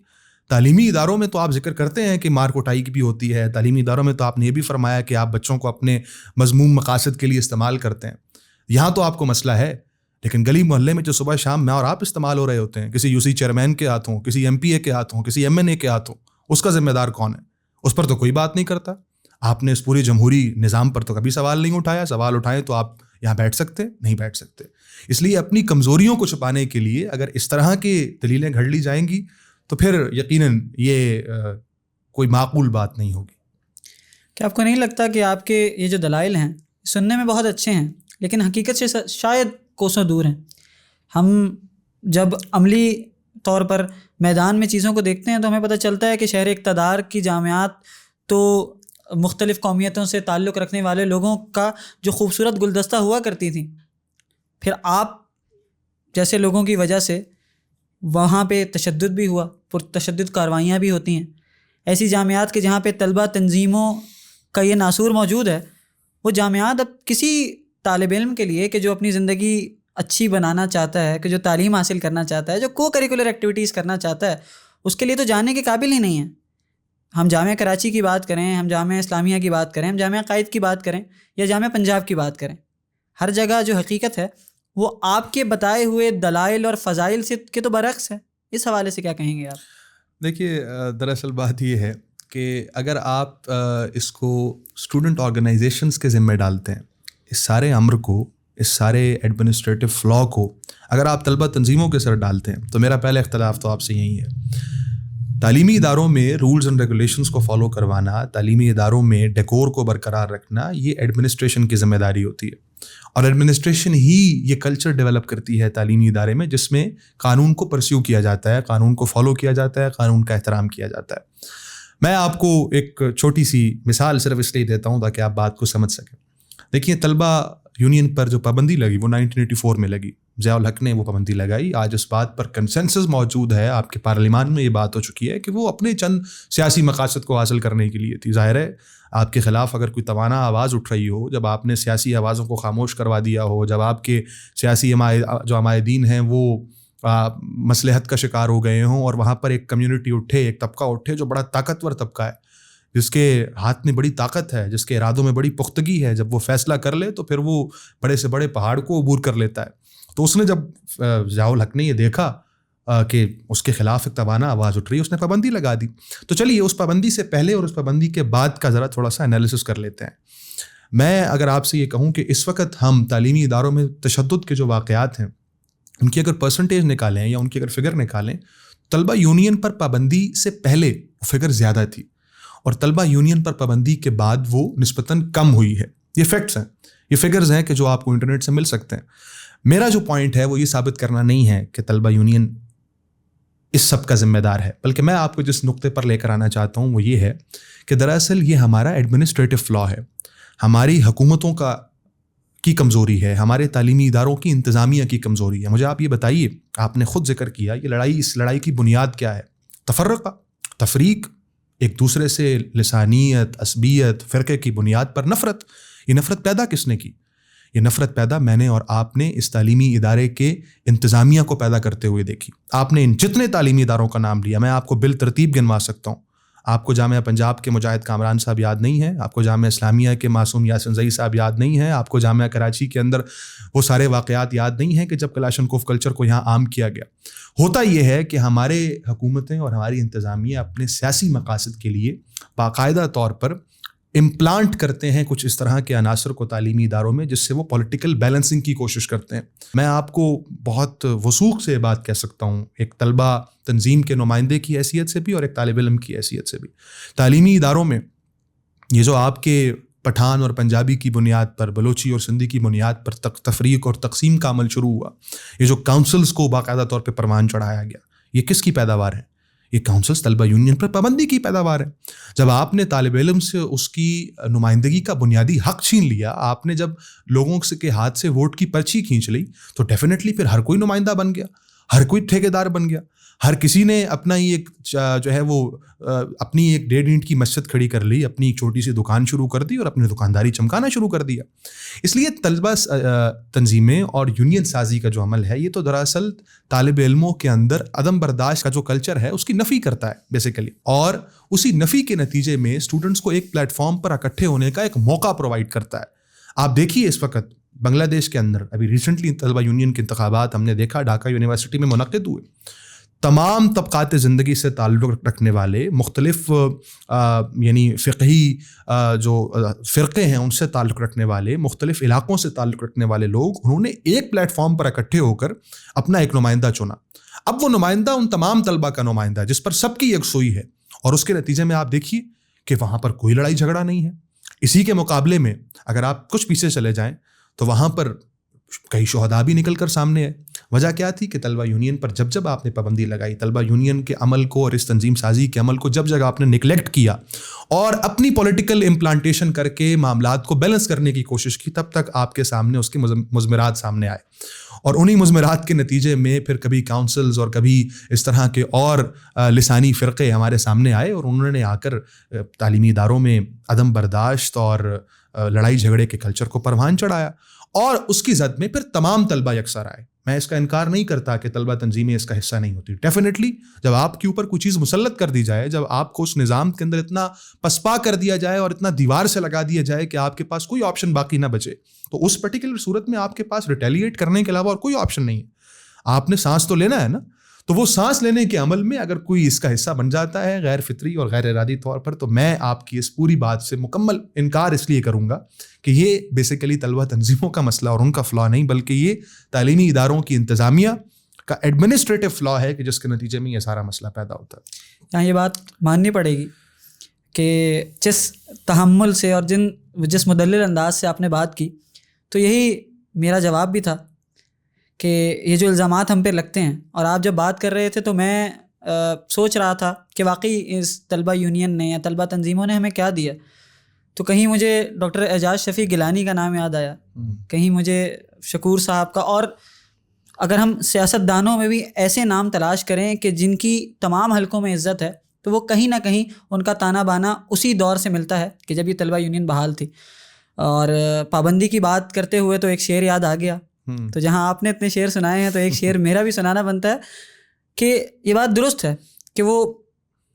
تعلیمی اداروں میں تو آپ ذکر کرتے ہیں کہ مار کوٹائی کی بھی ہوتی ہے, تعلیمی اداروں میں تو آپ نے یہ بھی فرمایا کہ آپ بچوں کو اپنے مذموم مقاصد کے لیے استعمال کرتے ہیں. یہاں تو آپ کو مسئلہ ہے, لیکن گلی محلے میں جو صبح شام میں اور آپ استعمال ہو رہے ہوتے ہیں, کسی UC چیئرمین کے ہاتھوں, کسی MP کے ہاتھوں, کسی MNA کے ہاتھوں, اس کا ذمہ دار کون ہے؟ اس پر تو کوئی بات نہیں کرتا. آپ نے اس پوری جمہوری نظام پر تو کبھی سوال نہیں اٹھایا. سوال اٹھائیں تو آپ یہاں بیٹھ سکتے نہیں بیٹھ سکتے. اس لیے اپنی کمزوریوں کو چھپانے کے لیے اگر اس طرح کی دلیلیں گھڑ لی جائیں گی تو پھر یقیناً یہ کوئی معقول بات نہیں ہوگی.
کہ آپ کو نہیں لگتا کہ آپ کے یہ جو دلائل ہیں سننے میں بہت اچھے ہیں لیکن حقیقت سے شاید کوسوں دور ہیں؟ ہم جب عملی طور پر میدان میں چیزوں کو دیکھتے ہیں تو ہمیں پتہ چلتا ہے کہ شہر اقتدار کی جامعات تو مختلف قومیتوں سے تعلق رکھنے والے لوگوں کا جو خوبصورت گلدستہ ہوا کرتی تھیں، پھر آپ جیسے لوگوں کی وجہ سے وہاں پہ تشدد بھی ہوا، پرتشدد کارروائیاں بھی ہوتی ہیں۔ ایسی جامعات کے جہاں پہ طلبہ تنظیموں کا یہ ناسور موجود ہے، وہ جامعات اب کسی طالب علم کے لیے کہ جو اپنی زندگی اچھی بنانا چاہتا ہے، کہ جو تعلیم حاصل کرنا چاہتا ہے، جو کو کریکولر ایکٹیویٹیز کرنا چاہتا ہے، اس کے لیے تو جانے کے قابل ہی نہیں ہیں۔ ہم جامعہ کراچی کی بات کریں، ہم جامعہ اسلامیہ کی بات کریں، ہم جامعہ قائد کی بات کریں یا جامعہ پنجاب کی بات کریں، ہر جگہ جو حقیقت ہے وہ آپ کے بتائے ہوئے دلائل اور فضائل سے کے تو برعکس ہے۔ اس حوالے سے کیا کہیں گے آپ؟
دیکھیے، دراصل بات یہ ہے کہ اگر آپ اس کو اسٹوڈنٹ آرگنائزیشنس کے ذمہ ڈالتے ہیں، اس سارے امر کو، اس سارے ایڈمنسٹریٹو فلاء کو اگر آپ طلبہ تنظیموں کے سر ڈالتے ہیں، تو میرا پہلا اختلاف تو آپ سے یہی ہے۔ تعلیمی اداروں میں رولز اینڈ ریگولیشنز کو فالو کروانا، تعلیمی اداروں میں ڈیکور کو برقرار رکھنا، یہ ایڈمنسٹریشن کی ذمہ داری ہوتی ہے، اور ایڈمنسٹریشن ہی یہ کلچر ڈیولپ کرتی ہے تعلیمی ادارے میں جس میں قانون کو پرسیو کیا جاتا ہے، قانون کو فالو کیا جاتا ہے، قانون کا احترام کیا جاتا ہے۔ میں آپ کو ایک چھوٹی سی مثال صرف اس لیے دیتا ہوں تاکہ آپ بات کو سمجھ سکیں۔ دیکھیے، طلبہ یونین پر جو پابندی لگی وہ 1984 میں لگی، ضیاء الحق نے وہ پابندی لگائی۔ آج اس بات پر کنسنسس موجود ہے، آپ کے پارلیمان میں یہ بات ہو چکی ہے کہ وہ اپنے چند سیاسی مقاصد کو حاصل کرنے کے لیے تھی۔ ظاہر ہے آپ کے خلاف اگر کوئی توانا آواز اٹھ رہی ہو، جب آپ نے سیاسی آوازوں کو خاموش کروا دیا ہو، جب آپ کے سیاسی جو عمائدین ہیں وہ مصلحت کا شکار ہو گئے ہوں، اور وہاں پر ایک کمیونٹی اٹھے، ایک طبقہ اٹھے جو بڑا طاقتور طبقہ ہے، جس کے ہاتھ میں بڑی طاقت ہے، جس کے ارادوں میں بڑی پختگی ہے، جب وہ فیصلہ کر لے تو پھر وہ بڑے سے بڑے پہاڑ کو عبور کر لیتا ہے۔ تو اس نے جب ضیاء الحق نے یہ دیکھا کہ اس کے خلاف ایک توانا آواز اٹھ رہی ہے، اس نے پابندی لگا دی۔ تو چلیے اس پابندی سے پہلے اور اس پابندی کے بعد کا ذرا تھوڑا سا انالیسس کر لیتے ہیں۔ میں اگر آپ سے یہ کہوں کہ اس وقت ہم تعلیمی اداروں میں تشدد کے جو واقعات ہیں ان کی اگر پرسنٹیج نکالیں یا ان کی اگر فگر نکالیں، طلبہ یونین پر پابندی سے پہلے وہ فگر زیادہ تھی، اور طلبہ یونین پر پابندی کے بعد وہ نسبتاً کم ہوئی ہے۔ یہ فیکٹس ہیں، یہ فگرز ہیں کہ جو آپ کو انٹرنیٹ سے مل سکتے ہیں۔ میرا جو پوائنٹ ہے وہ یہ ثابت کرنا نہیں ہے کہ طلبہ یونین اس سب کا ذمہ دار ہے، بلکہ میں آپ کو جس نقطے پر لے کر آنا چاہتا ہوں وہ یہ ہے کہ دراصل یہ ہمارا ایڈمنسٹریٹو فلاء ہے، ہماری حکومتوں کی کمزوری ہے، ہمارے تعلیمی اداروں کی انتظامیہ کی کمزوری ہے۔ مجھے آپ یہ بتائیے، آپ نے خود ذکر کیا یہ لڑائی، اس لڑائی کی بنیاد کیا ہے؟ تفرقہ، تفریق، ایک دوسرے سے لسانیت، عصبیت، فرقے کی بنیاد پر نفرت۔ یہ نفرت پیدا کس نے کی؟ یہ نفرت پیدا میں نے اور آپ نے اس تعلیمی ادارے کے انتظامیہ کو پیدا کرتے ہوئے دیکھی۔ آپ نے ان جتنے تعلیمی اداروں کا نام لیا، میں آپ کو بالترتیب گنوا سکتا ہوں۔ آپ کو جامعہ پنجاب کے مجاہد کامران صاحب یاد نہیں ہیں، آپ کو جامعہ اسلامیہ کے معصوم یاسین زئی صاحب یاد نہیں ہیں، آپ کو جامعہ کراچی کے اندر وہ سارے واقعات یاد نہیں ہیں کہ جب کلاشنکوف کلچر کو یہاں عام کیا گیا۔ ہوتا یہ ہے کہ ہمارے حکومتیں اور ہماری انتظامیہ اپنے سیاسی مقاصد کے لیے باقاعدہ طور پر امپلانٹ کرتے ہیں کچھ اس طرح کے عناصر کو تعلیمی اداروں میں، جس سے وہ پولیٹیکل بیلنسنگ کی کوشش کرتے ہیں۔ میں آپ کو بہت وثوق سے بات کہہ سکتا ہوں، ایک طلبہ تنظیم کے نمائندے کی حیثیت سے بھی اور ایک طالب علم کی حیثیت سے بھی، تعلیمی اداروں میں یہ جو آپ کے پٹھان اور پنجابی کی بنیاد پر، بلوچی اور سندھی کی بنیاد پر تفریق اور تقسیم کا عمل شروع ہوا، یہ جو کاؤنسلز کو باقاعدہ طور پہ پروان چڑھایا گیا، یہ کس کی پیداوار ہے؟ یہ کاؤنسلز طلبہ یونین پر پابندی کی پیداوار ہے۔ جب آپ نے طالب علم سے اس کی نمائندگی کا بنیادی حق چھین لیا، آپ نے جب لوگوں کے ہاتھ سے ووٹ کی پرچی کھینچ لی، تو ڈیفینیٹلی پھر ہر کوئی نمائندہ بن گیا، ہر کوئی ٹھیکیدار بن گیا، ہر کسی نے اپنا ہی ایک جو ہے وہ اپنی ایک 1.5 اینٹ کی مسجد کھڑی کر لی، اپنی ایک چھوٹی سی دکان شروع کر دی اور اپنی دکانداری چمکانا شروع کر دیا۔ اس لیے طلبہ تنظیمیں اور یونین سازی کا جو عمل ہے، یہ تو دراصل طالب علموں کے اندر عدم برداشت کا جو کلچر ہے اس کی نفی کرتا ہے بیسیکلی، اور اسی نفی کے نتیجے میں اسٹوڈنٹس کو ایک پلیٹ فارم پر اکٹھے ہونے کا ایک موقع پرووائڈ کرتا ہے۔ آپ دیکھیے اس وقت بنگلہ دیش کے اندر ابھی ریسنٹلی طلبہ یونین کے انتخابات ہم نے دیکھا ڈھاکہ یونیورسٹی میں منعقد ہوئے۔ تمام طبقات زندگی سے تعلق رکھنے والے مختلف یعنی فقہی جو فرقے ہیں ان سے تعلق رکھنے والے، مختلف علاقوں سے تعلق رکھنے والے لوگ، انہوں نے ایک پلیٹ فارم پر اکٹھے ہو کر اپنا ایک نمائندہ چنا۔ اب وہ نمائندہ ان تمام طلبہ کا نمائندہ ہے جس پر سب کی یکسوئی ہے، اور اس کے نتیجے میں آپ دیکھیے کہ وہاں پر کوئی لڑائی جھگڑا نہیں ہے، اسی کے مقابلے میں اگر آپ کچھ پیچھے چلے جائیں تو وہاں پر کئی شہداء بھی نکل کر سامنے آئے. وجہ کیا تھی کہ طلبہ یونین پر جب آپ نے پابندی لگائی, طلبہ یونین کے عمل کو اور اس تنظیم سازی کے عمل کو جب آپ نے نگلیکٹ کیا اور اپنی پولیٹیکل امپلانٹیشن کر کے معاملات کو بیلنس کرنے کی کوشش کی, تب تک آپ کے سامنے اس کے مضمرات سامنے آئے. اور انہی مضمرات کے نتیجے میں پھر کبھی کاؤنسلز اور کبھی اس طرح کے اور لسانی فرقے ہمارے سامنے آئے, اور انہوں نے آ کر تعلیمی اداروں میں عدم برداشت اور لڑائی جھگڑے کے کلچر کو پروان چڑھایا, اور اس کی زد میں پھر تمام طلبہ یکسر آئے. میں اس کا انکار نہیں کرتا کہ طلبہ تنظیمیں اس کا حصہ نہیں ہوتی. ڈیفینیٹلی جب آپ کے اوپر کوئی چیز مسلط کر دی جائے, جب آپ کو اس نظام کے اندر اتنا پسپا کر دیا جائے اور اتنا دیوار سے لگا دیا جائے کہ آپ کے پاس کوئی آپشن باقی نہ بچے, تو اس پرٹیکولر صورت میں آپ کے پاس ریٹیلیٹ کرنے کے علاوہ اور کوئی آپشن نہیں ہے. آپ نے سانس تو لینا ہے نا, تو وہ سانس لینے کے عمل میں اگر کوئی اس کا حصہ بن جاتا ہے غیر فطری اور غیر ارادی طور پر, تو میں آپ کی اس پوری بات سے مکمل انکار اس لیے کروں گا کہ یہ بیسیکلی طلبہ تنظیموں کا مسئلہ اور ان کا فلا نہیں, بلکہ یہ تعلیمی اداروں کی انتظامیہ کا ایڈمنسٹریٹو فلا ہے کہ جس کے نتیجے میں یہ سارا مسئلہ پیدا ہوتا ہے.
یہاں یہ بات ماننی پڑے گی کہ جس تحمل سے اور جس مدلل انداز سے آپ نے بات کی, تو یہی میرا جواب بھی تھا کہ یہ جو الزامات ہم پہ لگتے ہیں, اور آپ جب بات کر رہے تھے تو میں سوچ رہا تھا کہ واقعی اس طلبہ یونین نے یا طلبہ تنظیموں نے ہمیں کیا دیا. تو کہیں مجھے ڈاکٹر اعجاز شفیع گیلانی کا نام یاد آیا, کہیں مجھے شکور صاحب کا, اور اگر ہم سیاست دانوں میں بھی ایسے نام تلاش کریں کہ جن کی تمام حلقوں میں عزت ہے, تو وہ کہیں نہ کہیں ان کا تانا بانا اسی دور سے ملتا ہے کہ جب یہ طلبہ یونین بحال تھی. اور پابندی کی بات کرتے ہوئے تو ایک شعر یاد آ گیا, تو جہاں آپ نے اتنے شعر سنائے ہیں تو ایک شعر میرا بھی سنانا بنتا ہے کہ یہ بات درست ہے کہ وہ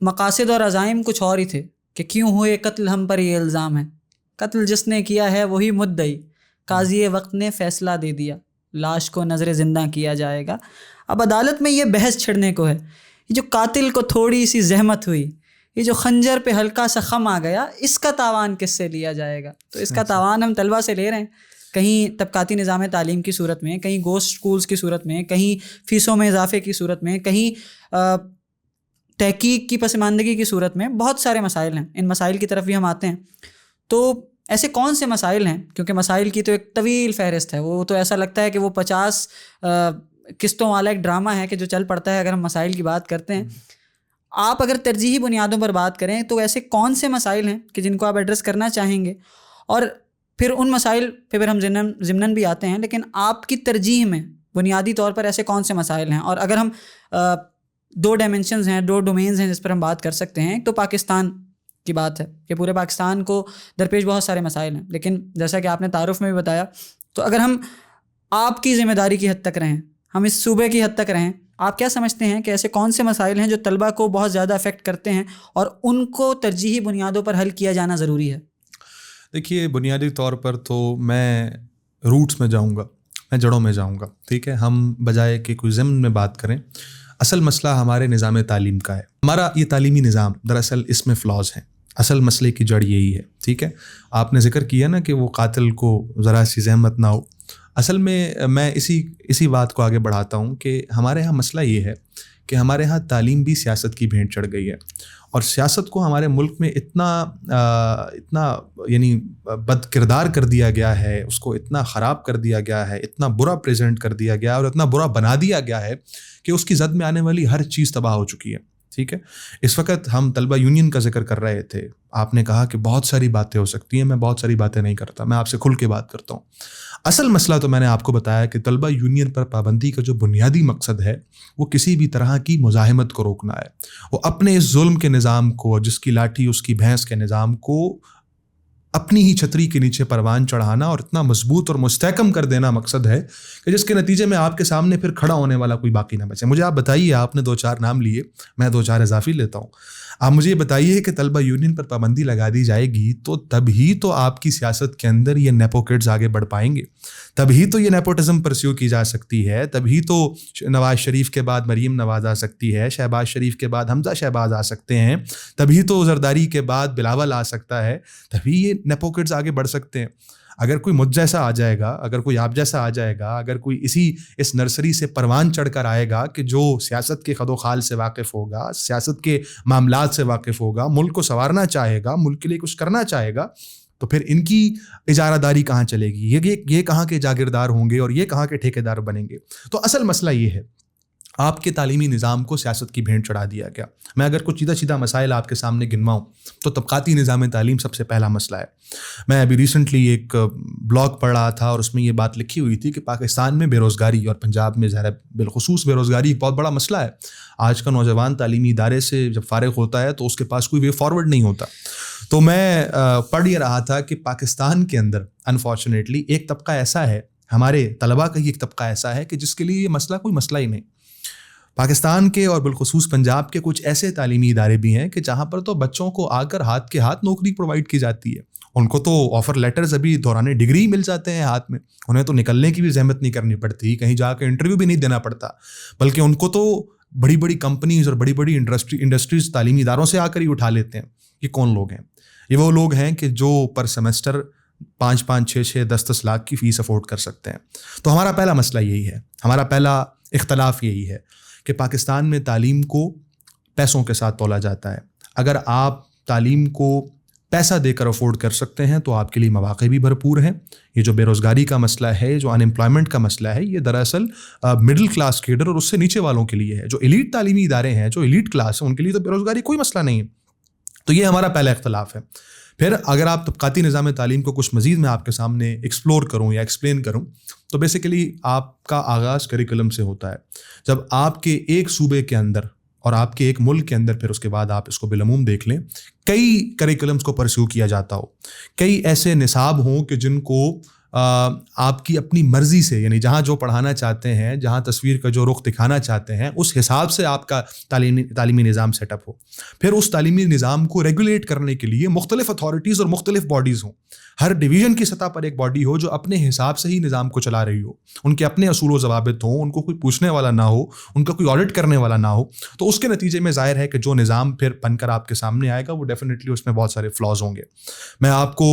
مقاصد اور عزائم کچھ اور ہی تھے کہ کیوں ہوئے قتل ہم پر یہ الزام ہے, قتل جس نے کیا ہے وہی مدعی, قاضی وقت نے فیصلہ دے دیا, لاش کو نظر زندہ کیا جائے گا. اب عدالت میں یہ بحث چھڑنے کو ہے, یہ جو قاتل کو تھوڑی سی زحمت ہوئی, یہ جو خنجر پہ ہلکا سا خم آ گیا, اس کا تاوان کس سے لیا جائے گا؟ تو اس کا تاوان ہم طلبہ سے لے رہے ہیں, کہیں طبقاتی نظام تعلیم کی صورت میں, کہیں گوسٹ اسکولز کی صورت میں, کہیں فیسوں میں اضافے کی صورت میں, کہیں تحقیق کی پسماندگی کی صورت میں. بہت سارے مسائل ہیں, ان مسائل کی طرف بھی ہم آتے ہیں. تو ایسے کون سے مسائل ہیں, کیونکہ مسائل کی تو ایک طویل فہرست ہے, وہ تو ایسا لگتا ہے کہ وہ 50 قسطوں والا ایک ڈرامہ ہے کہ جو چل پڑتا ہے اگر ہم مسائل کی بات کرتے ہیں. آپ اگر ترجیحی بنیادوں پر بات کریں تو ایسے کون سے مسائل ہیں کہ جن کو آپ ایڈریس کرنا چاہیں گے, اور پھر ان مسائل پہ پھر ہم ضمناً بھی آتے ہیں, لیکن آپ کی ترجیح میں بنیادی طور پر ایسے کون سے مسائل ہیں؟ اور اگر ہم 2 ڈائمنشنز ہیں, 2 ڈومینز ہیں جس پر ہم بات کر سکتے ہیں. تو پاکستان کی بات ہے کہ پورے پاکستان کو درپیش بہت سارے مسائل ہیں, لیکن جیسا کہ آپ نے تعارف میں بھی بتایا, تو اگر ہم آپ کی ذمہ داری کی حد تک رہیں, ہم اس صوبے کی حد تک رہیں, آپ کیا سمجھتے ہیں کہ ایسے کون سے مسائل ہیں جو طلبہ کو بہت زیادہ افیکٹ کرتے ہیں اور ان کو ترجیحی بنیادوں پر حل کیا جانا ضروری ہے؟
دیکھیے, بنیادی طور پر تو میں روٹس میں جاؤں گا, میں جڑوں میں جاؤں گا. ٹھیک ہے, ہم بجائے کہ کوئی ضمن میں بات کریں, اصل مسئلہ ہمارے نظام تعلیم کا ہے. ہمارا یہ تعلیمی نظام دراصل اس میں فلاز ہیں. اصل مسئلے کی جڑ یہی ہے. ٹھیک ہے, آپ نے ذکر کیا نا کہ وہ قاتل کو ذرا سی زحمت نہ ہو. اصل میں اسی بات کو آگے بڑھاتا ہوں کہ ہمارے ہاں مسئلہ یہ ہے کہ ہمارے ہاں تعلیم بھی سیاست کی بھینٹ چڑھ گئی ہے, اور سیاست کو ہمارے ملک میں اتنا یعنی بد کردار کر دیا گیا ہے, اس کو اتنا خراب کر دیا گیا ہے, اتنا برا پریزنٹ کر دیا گیا اور اتنا برا بنا دیا گیا ہے کہ اس کی زد میں آنے والی ہر چیز تباہ ہو چکی ہے. ٹھیک ہے, اس وقت ہم طلبہ یونین کا ذکر کر رہے تھے, آپ نے کہا کہ بہت ساری باتیں ہو سکتی ہیں. میں بہت ساری باتیں نہیں کرتا, میں آپ سے کھل کے بات کرتا ہوں. اصل مسئلہ تو میں نے آپ کو بتایا کہ طلبہ یونین پر پابندی کا جو بنیادی مقصد ہے وہ کسی بھی طرح کی مزاحمت کو روکنا ہے. وہ اپنے اس ظلم کے نظام کو, جس کی لاٹھی اس کی بھینس کے نظام کو اپنی ہی چھتری کے نیچے پروان چڑھانا اور اتنا مضبوط اور مستحکم کر دینا مقصد ہے کہ جس کے نتیجے میں آپ کے سامنے پھر کھڑا ہونے والا کوئی باقی نہ بچے. مجھے آپ بتائیے, آپ نے 2-4 نام لیے, میں 2-4 اضافی لیتا ہوں. آپ مجھے یہ بتائیے کہ طلبہ یونین پر پابندی لگا دی جائے گی تو تب ہی تو آپ کی سیاست کے اندر یہ نیپو کڈز آگے بڑھ پائیں گے, تب ہی تو یہ نیپوٹزم پرسیو کی جا سکتی ہے, تب ہی تو نواز شریف کے بعد مریم نواز آ سکتی ہے, شہباز شریف کے بعد حمزہ شہباز آ سکتے ہیں, تبھی تو زرداری کے بعد بلاول آ سکتا ہے, تبھی یہ نیپو کڈز آگے بڑھ سکتے ہیں. اگر کوئی مجھ جیسا آ جائے گا, اگر کوئی آپ جیسا آ جائے گا, اگر کوئی اس نرسری سے پروان چڑھ کر آئے گا کہ جو سیاست کے خد و خال سے واقف ہوگا, سیاست کے معاملات سے واقف ہوگا, ملک کو سنوارنا چاہے گا, ملک کے لیے کچھ کرنا چاہے گا, تو پھر ان کی اجارہ داری کہاں چلے گی؟ یہ کہاں کے جاگیردار ہوں گے اور یہ کہاں کے ٹھیکیدار بنیں گے؟ تو اصل مسئلہ یہ ہے، آپ کے تعلیمی نظام کو سیاست کی بھینٹ چڑھا دیا گیا. میں اگر کچھ سیدھا مسائل آپ کے سامنے گنواؤں تو طبقاتی نظام تعلیم سب سے پہلا مسئلہ ہے. میں ابھی ریسنٹلی ایک بلاگ پڑھ رہا تھا اور اس میں یہ بات لکھی ہوئی تھی کہ پاکستان میں بے روزگاری اور پنجاب میں ظاہر بالخصوص بے روزگاری ایک بہت بڑا مسئلہ ہے. آج کا نوجوان تعلیمی ادارے سے جب فارغ ہوتا ہے تو اس کے پاس کوئی وے فارورڈ نہیں ہوتا. تو میں پڑھ یہ رہا تھا کہ پاکستان کے اندر انفارچونیٹلی ایک طبقہ ایسا ہے، ہمارے طلباء کا ہی ایک طبقہ ایسا ہے کہ جس کے لیے یہ مسئلہ کوئی مسئلہ ہی نہیں. پاکستان کے اور بالخصوص پنجاب کے کچھ ایسے تعلیمی ادارے بھی ہیں کہ جہاں پر تو بچوں کو آ کر ہاتھ کے ہاتھ نوکری پرووائڈ کی جاتی ہے. ان کو تو آفر لیٹرز ابھی دوران ڈگری مل جاتے ہیں ہاتھ میں، انہیں تو نکلنے کی بھی زحمت نہیں کرنی پڑتی، کہیں جا کے انٹرویو بھی نہیں دینا پڑتا، بلکہ ان کو تو بڑی بڑی کمپنیز اور بڑی بڑی انڈسٹریز تعلیمی اداروں سے آ کر ہی اٹھا لیتے ہیں. یہ کون لوگ ہیں؟ یہ وہ لوگ ہیں کہ جو پر سیمسٹر 5-5 6-6 10-10 لاکھ کی فیس افورڈ کر سکتے ہیں. تو ہمارا پہلا مسئلہ یہی ہے، ہمارا پہلا اختلاف یہی ہے کہ پاکستان میں تعلیم کو پیسوں کے ساتھ تولا جاتا ہے. اگر آپ تعلیم کو پیسہ دے کر افورڈ کر سکتے ہیں تو آپ کے لیے مواقع بھی بھرپور ہیں. یہ جو بے روزگاری کا مسئلہ ہے، جو ان امپلائمنٹ کا مسئلہ ہے، یہ دراصل مڈل کلاس کیڈر اور اس سے نیچے والوں کے لیے ہے. جو ایلیٹ تعلیمی ادارے ہیں، جو ایلیٹ کلاس ہے، ان کے لیے تو بے روزگاری کوئی مسئلہ نہیں ہے. تو یہ ہمارا پہلا اختلاف ہے. پھر اگر آپ طبقاتی نظام تعلیم کو کچھ مزید میں آپ کے سامنے ایکسپلور کروں یا ایکسپلین کروں تو بیسیکلی آپ کا آغاز کریکولم سے ہوتا ہے. جب آپ کے ایک صوبے کے اندر اور آپ کے ایک ملک کے اندر، پھر اس کے بعد آپ اس کو بالعموم دیکھ لیں، کئی کریکولمس کو پرسیو کیا جاتا ہو، کئی ایسے نصاب ہوں کہ جن کو آپ کی اپنی مرضی سے، یعنی جہاں جو پڑھانا چاہتے ہیں، جہاں تصویر کا جو رخ دکھانا چاہتے ہیں، اس حساب سے آپ کا تعلیمی نظام سیٹ اپ ہو. پھر اس تعلیمی نظام کو ریگولیٹ کرنے کے لیے مختلف اتھارٹیز اور مختلف باڈیز ہوں. ہر ڈویژن کی سطح پر ایک باڈی ہو جو اپنے حساب سے ہی نظام کو چلا رہی ہو، ان کے اپنے اصول و ضوابط ہوں، ان کو کوئی پوچھنے والا نہ ہو، ان کا کوئی آڈٹ کرنے والا نہ ہو. تو اس کے نتیجے میں ظاہر ہے کہ جو نظام پھر بن کر آپ کے سامنے آئے گا وہ ڈیفینیٹلی اس میں بہت سارے فلاز ہوں گے. میں آپ کو،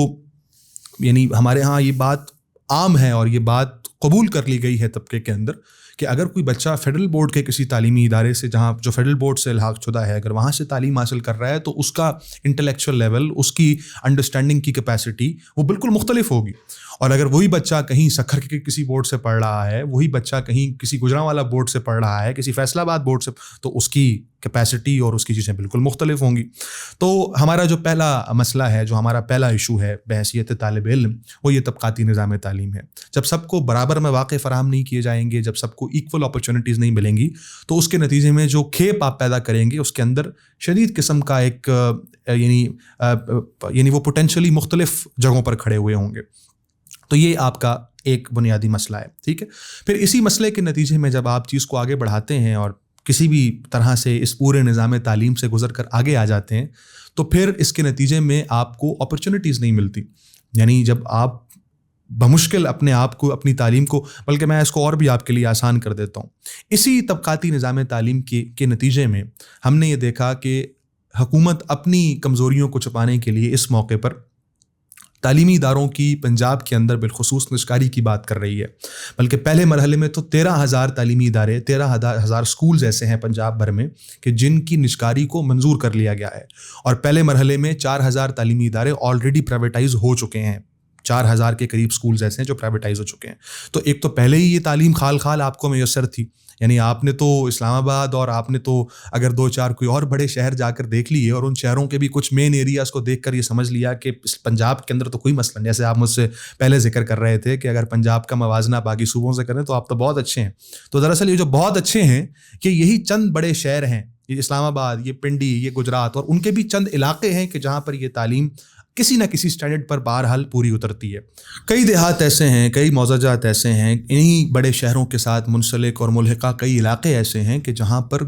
یعنی ہمارے ہاں یہ بات عام ہے اور یہ بات قبول کر لی گئی ہے طبقے کے اندر کہ اگر کوئی بچہ فیڈرل بورڈ کے کسی تعلیمی ادارے سے، جہاں جو فیڈرل بورڈ سے الحاق شدہ ہے، اگر وہاں سے تعلیم حاصل کر رہا ہے تو اس کا انٹلیکچوئل لیول، اس کی انڈرسٹینڈنگ کی کیپیسٹی وہ بالکل مختلف ہوگی. اور اگر وہی بچہ کہیں سکھر کے کسی بورڈ سے پڑھ رہا ہے، وہی بچہ کہیں کسی گجرانوالا بورڈ سے پڑھ رہا ہے، کسی فیصل آباد بورڈ سے، تو اس کی کیپیسٹی اور اس کی چیزیں بالکل مختلف ہوں گی. تو ہمارا جو پہلا مسئلہ ہے، جو ہمارا پہلا ایشو ہے بحیثیت طالب علم، وہ یہ طبقاتی نظام تعلیم ہے. جب سب کو برابر مواقع فراہم نہیں کیے جائیں گے، جب سب کو ایکول اپرچونیٹیز نہیں ملیں گی، تو اس کے نتیجے میں جو کھیپ آپ پیدا کریں گے اس کے اندر شدید قسم کا ایک یعنی وہ پوٹینشلی مختلف جگہوں پر کھڑے ہوئے ہوں گے. تو یہ آپ کا ایک بنیادی مسئلہ ہے. ٹھیک ہے. پھر اسی مسئلے کے نتیجے میں جب آپ چیز کو آگے بڑھاتے ہیں اور کسی بھی طرح سے اس پورے نظام تعلیم سے گزر کر آگے آ جاتے ہیں تو پھر اس کے نتیجے میں آپ کو اپرچونیٹیز نہیں ملتی. یعنی جب آپ بمشکل اپنے آپ کو، اپنی تعلیم کو، بلکہ میں اس کو اور بھی آپ کے لیے آسان کر دیتا ہوں، اسی طبقاتی نظام تعلیم کے نتیجے میں ہم نے یہ دیکھا کہ حکومت اپنی کمزوریوں کو چھپانے کے لیے اس موقع پر تعلیمی اداروں کی پنجاب کے اندر بالخصوص نجکاری کی بات کر رہی ہے. بلکہ پہلے مرحلے میں تو 13,000 تعلیمی ادارے، 13,000 سکولز ایسے ہیں پنجاب بھر میں کہ جن کی نجکاری کو منظور کر لیا گیا ہے. اور پہلے مرحلے میں 4,000 تعلیمی ادارے آلریڈی پرائیویٹائز ہو چکے ہیں. 4,000 کے قریب سکولز ایسے ہیں جو پرائیویٹائز ہو چکے ہیں. تو ایک تو پہلے ہی یہ تعلیم خال خال آپ کو میسر تھی، یعنی آپ نے تو اسلام آباد اور آپ نے تو اگر 2-4 کوئی اور بڑے شہر جا کر دیکھ لیے اور ان شہروں کے بھی کچھ مین ایریاز کو دیکھ کر یہ سمجھ لیا کہ پنجاب کے اندر تو کوئی مسئلہ نہیں. جیسے آپ مجھ سے پہلے ذکر کر رہے تھے کہ اگر پنجاب کا موازنہ باقی صوبوں سے کریں تو آپ تو بہت اچھے ہیں. تو دراصل یہ جو بہت اچھے ہیں کہ یہی چند بڑے شہر ہیں، یہ اسلام آباد، یہ پنڈی، یہ گجرات، اور ان کے بھی چند علاقے ہیں کہ جہاں پر یہ تعلیم کسی نہ کسی سٹینڈرڈ پر بہرحال پوری اترتی ہے. کئی دیہات ایسے ہیں، کئی معززات ایسے ہیں، انہی بڑے شہروں کے ساتھ منسلک اور ملحقہ کئی علاقے ایسے ہیں کہ جہاں پر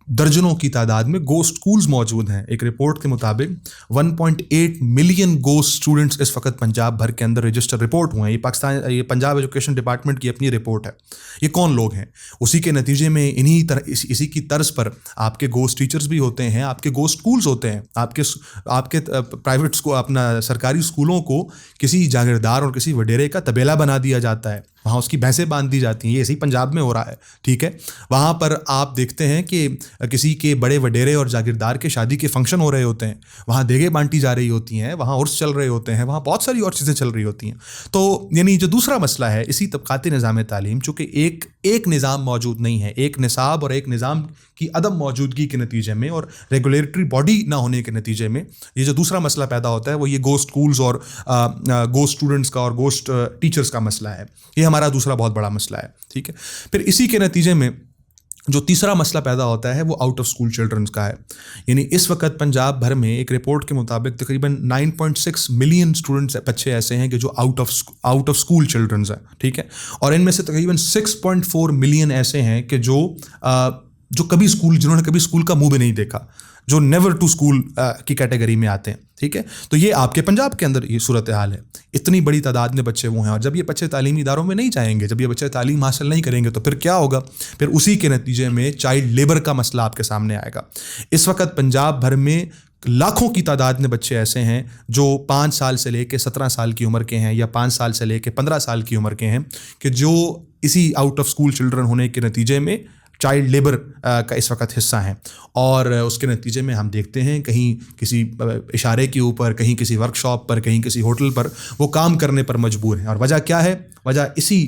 درجنوں کی تعداد میں گوسٹ سکولز موجود ہیں. ایک رپورٹ کے مطابق 1.8 ملین گوسٹ اسٹوڈنٹس اس وقت پنجاب بھر کے اندر رجسٹر رپورٹ ہوئے ہیں. یہ پنجاب ایجوکیشن ڈپارٹمنٹ کی اپنی رپورٹ ہے. یہ کون لوگ ہیں؟ اسی کے نتیجے میں اسی کی طرز پر آپ کے گوسٹ ٹیچرز بھی ہوتے ہیں، آپ کے گوسٹ اسکولز ہوتے ہیں. آپ کے پرائیویٹس کو، اپنا سرکاری اسکولوں کو کسی جاگیردار اور کسی وڈیرے کا طبیلہ بنا دیا جاتا ہے. وہاں اس کی بھینسیں باندھ دی جاتی ہیں. یہ ایسے ہی پنجاب میں ہو رہا ہے, ٹھیک ہے. وہاں پر آپ دیکھتے ہیں کہ کسی کے بڑے وڈیرے اور جاگیردار کے شادی کے فنکشن ہو رہے ہوتے ہیں, وہاں دیگیں بانٹی جا رہی ہوتی ہیں, وہاں عرس چل رہے ہوتے ہیں, وہاں بہت ساری اور چیزیں چل رہی ہوتی ہیں. تو یعنی جو دوسرا مسئلہ ہے اسی طبقاتی نظام تعلیم, چونکہ ایک نظام موجود نہیں ہے, ایک نصاب اور ایک نظام کی عدم موجودگی کے نتیجے میں اور ریگولیٹری باڈی نہ ہونے کے نتیجے میں یہ جو دوسرا مسئلہ پیدا ہوتا ہے وہ یہ گوسٹ اسکولز اور گوسٹ اسٹوڈنٹس کا اور گوسٹ ٹیچرس کا مسئلہ ہے. یہ ہمارا دوسرا بہت بڑا مسئلہ ہے, ٹھیک ہے. پھر اسی کے نتیجے میں جو تیسرا مسئلہ پیدا ہوتا ہے وہ آؤٹ آف اسکول چلڈرنس کا ہے. یعنی اس وقت پنجاب بھر میں ایک رپورٹ کے مطابق تقریباً 9.6 ملین اسٹوڈنٹس بچے ایسے ہیں کہ جو آؤٹ آف اسکول چلڈرنس ہیں, ٹھیک ہے. اور ان میں سے تقریباً 6.4 ملین ایسے ہیں کہ جو کبھی اسکول, جنہوں نے کبھی اسکول کا منہ بھی نہیں دیکھا, جو نیور ٹو اسکول کی کیٹیگری میں آتے ہیں, ٹھیک ہے. تو یہ آپ کے پنجاب کے اندر یہ صورتحال ہے. اتنی بڑی تعداد میں بچے وہ ہیں, اور جب یہ بچے تعلیمی اداروں میں نہیں جائیں گے, جب یہ بچے تعلیم حاصل نہیں کریں گے تو پھر کیا ہوگا؟ پھر اسی کے نتیجے میں چائلڈ لیبر کا مسئلہ آپ کے سامنے آئے گا. اس وقت پنجاب بھر میں لاکھوں کی تعداد میں بچے ایسے ہیں جو 5 سال سے لے کے 17 سال کی عمر کے ہیں, یا 5 سال سے لے کے 15 سال کی عمر کے ہیں, کہ جو اسی آؤٹ آف اسکول چلڈرن ہونے کے نتیجے میں چائلڈ لیبر کا اس وقت حصہ ہیں. اور اس کے نتیجے میں ہم دیکھتے ہیں کہیں کسی اشارے کے اوپر, کہیں کسی ورک شاپ پر, کہیں کسی ہوٹل پر وہ کام کرنے پر مجبور ہیں. اور وجہ کیا ہے؟ وجہ اسی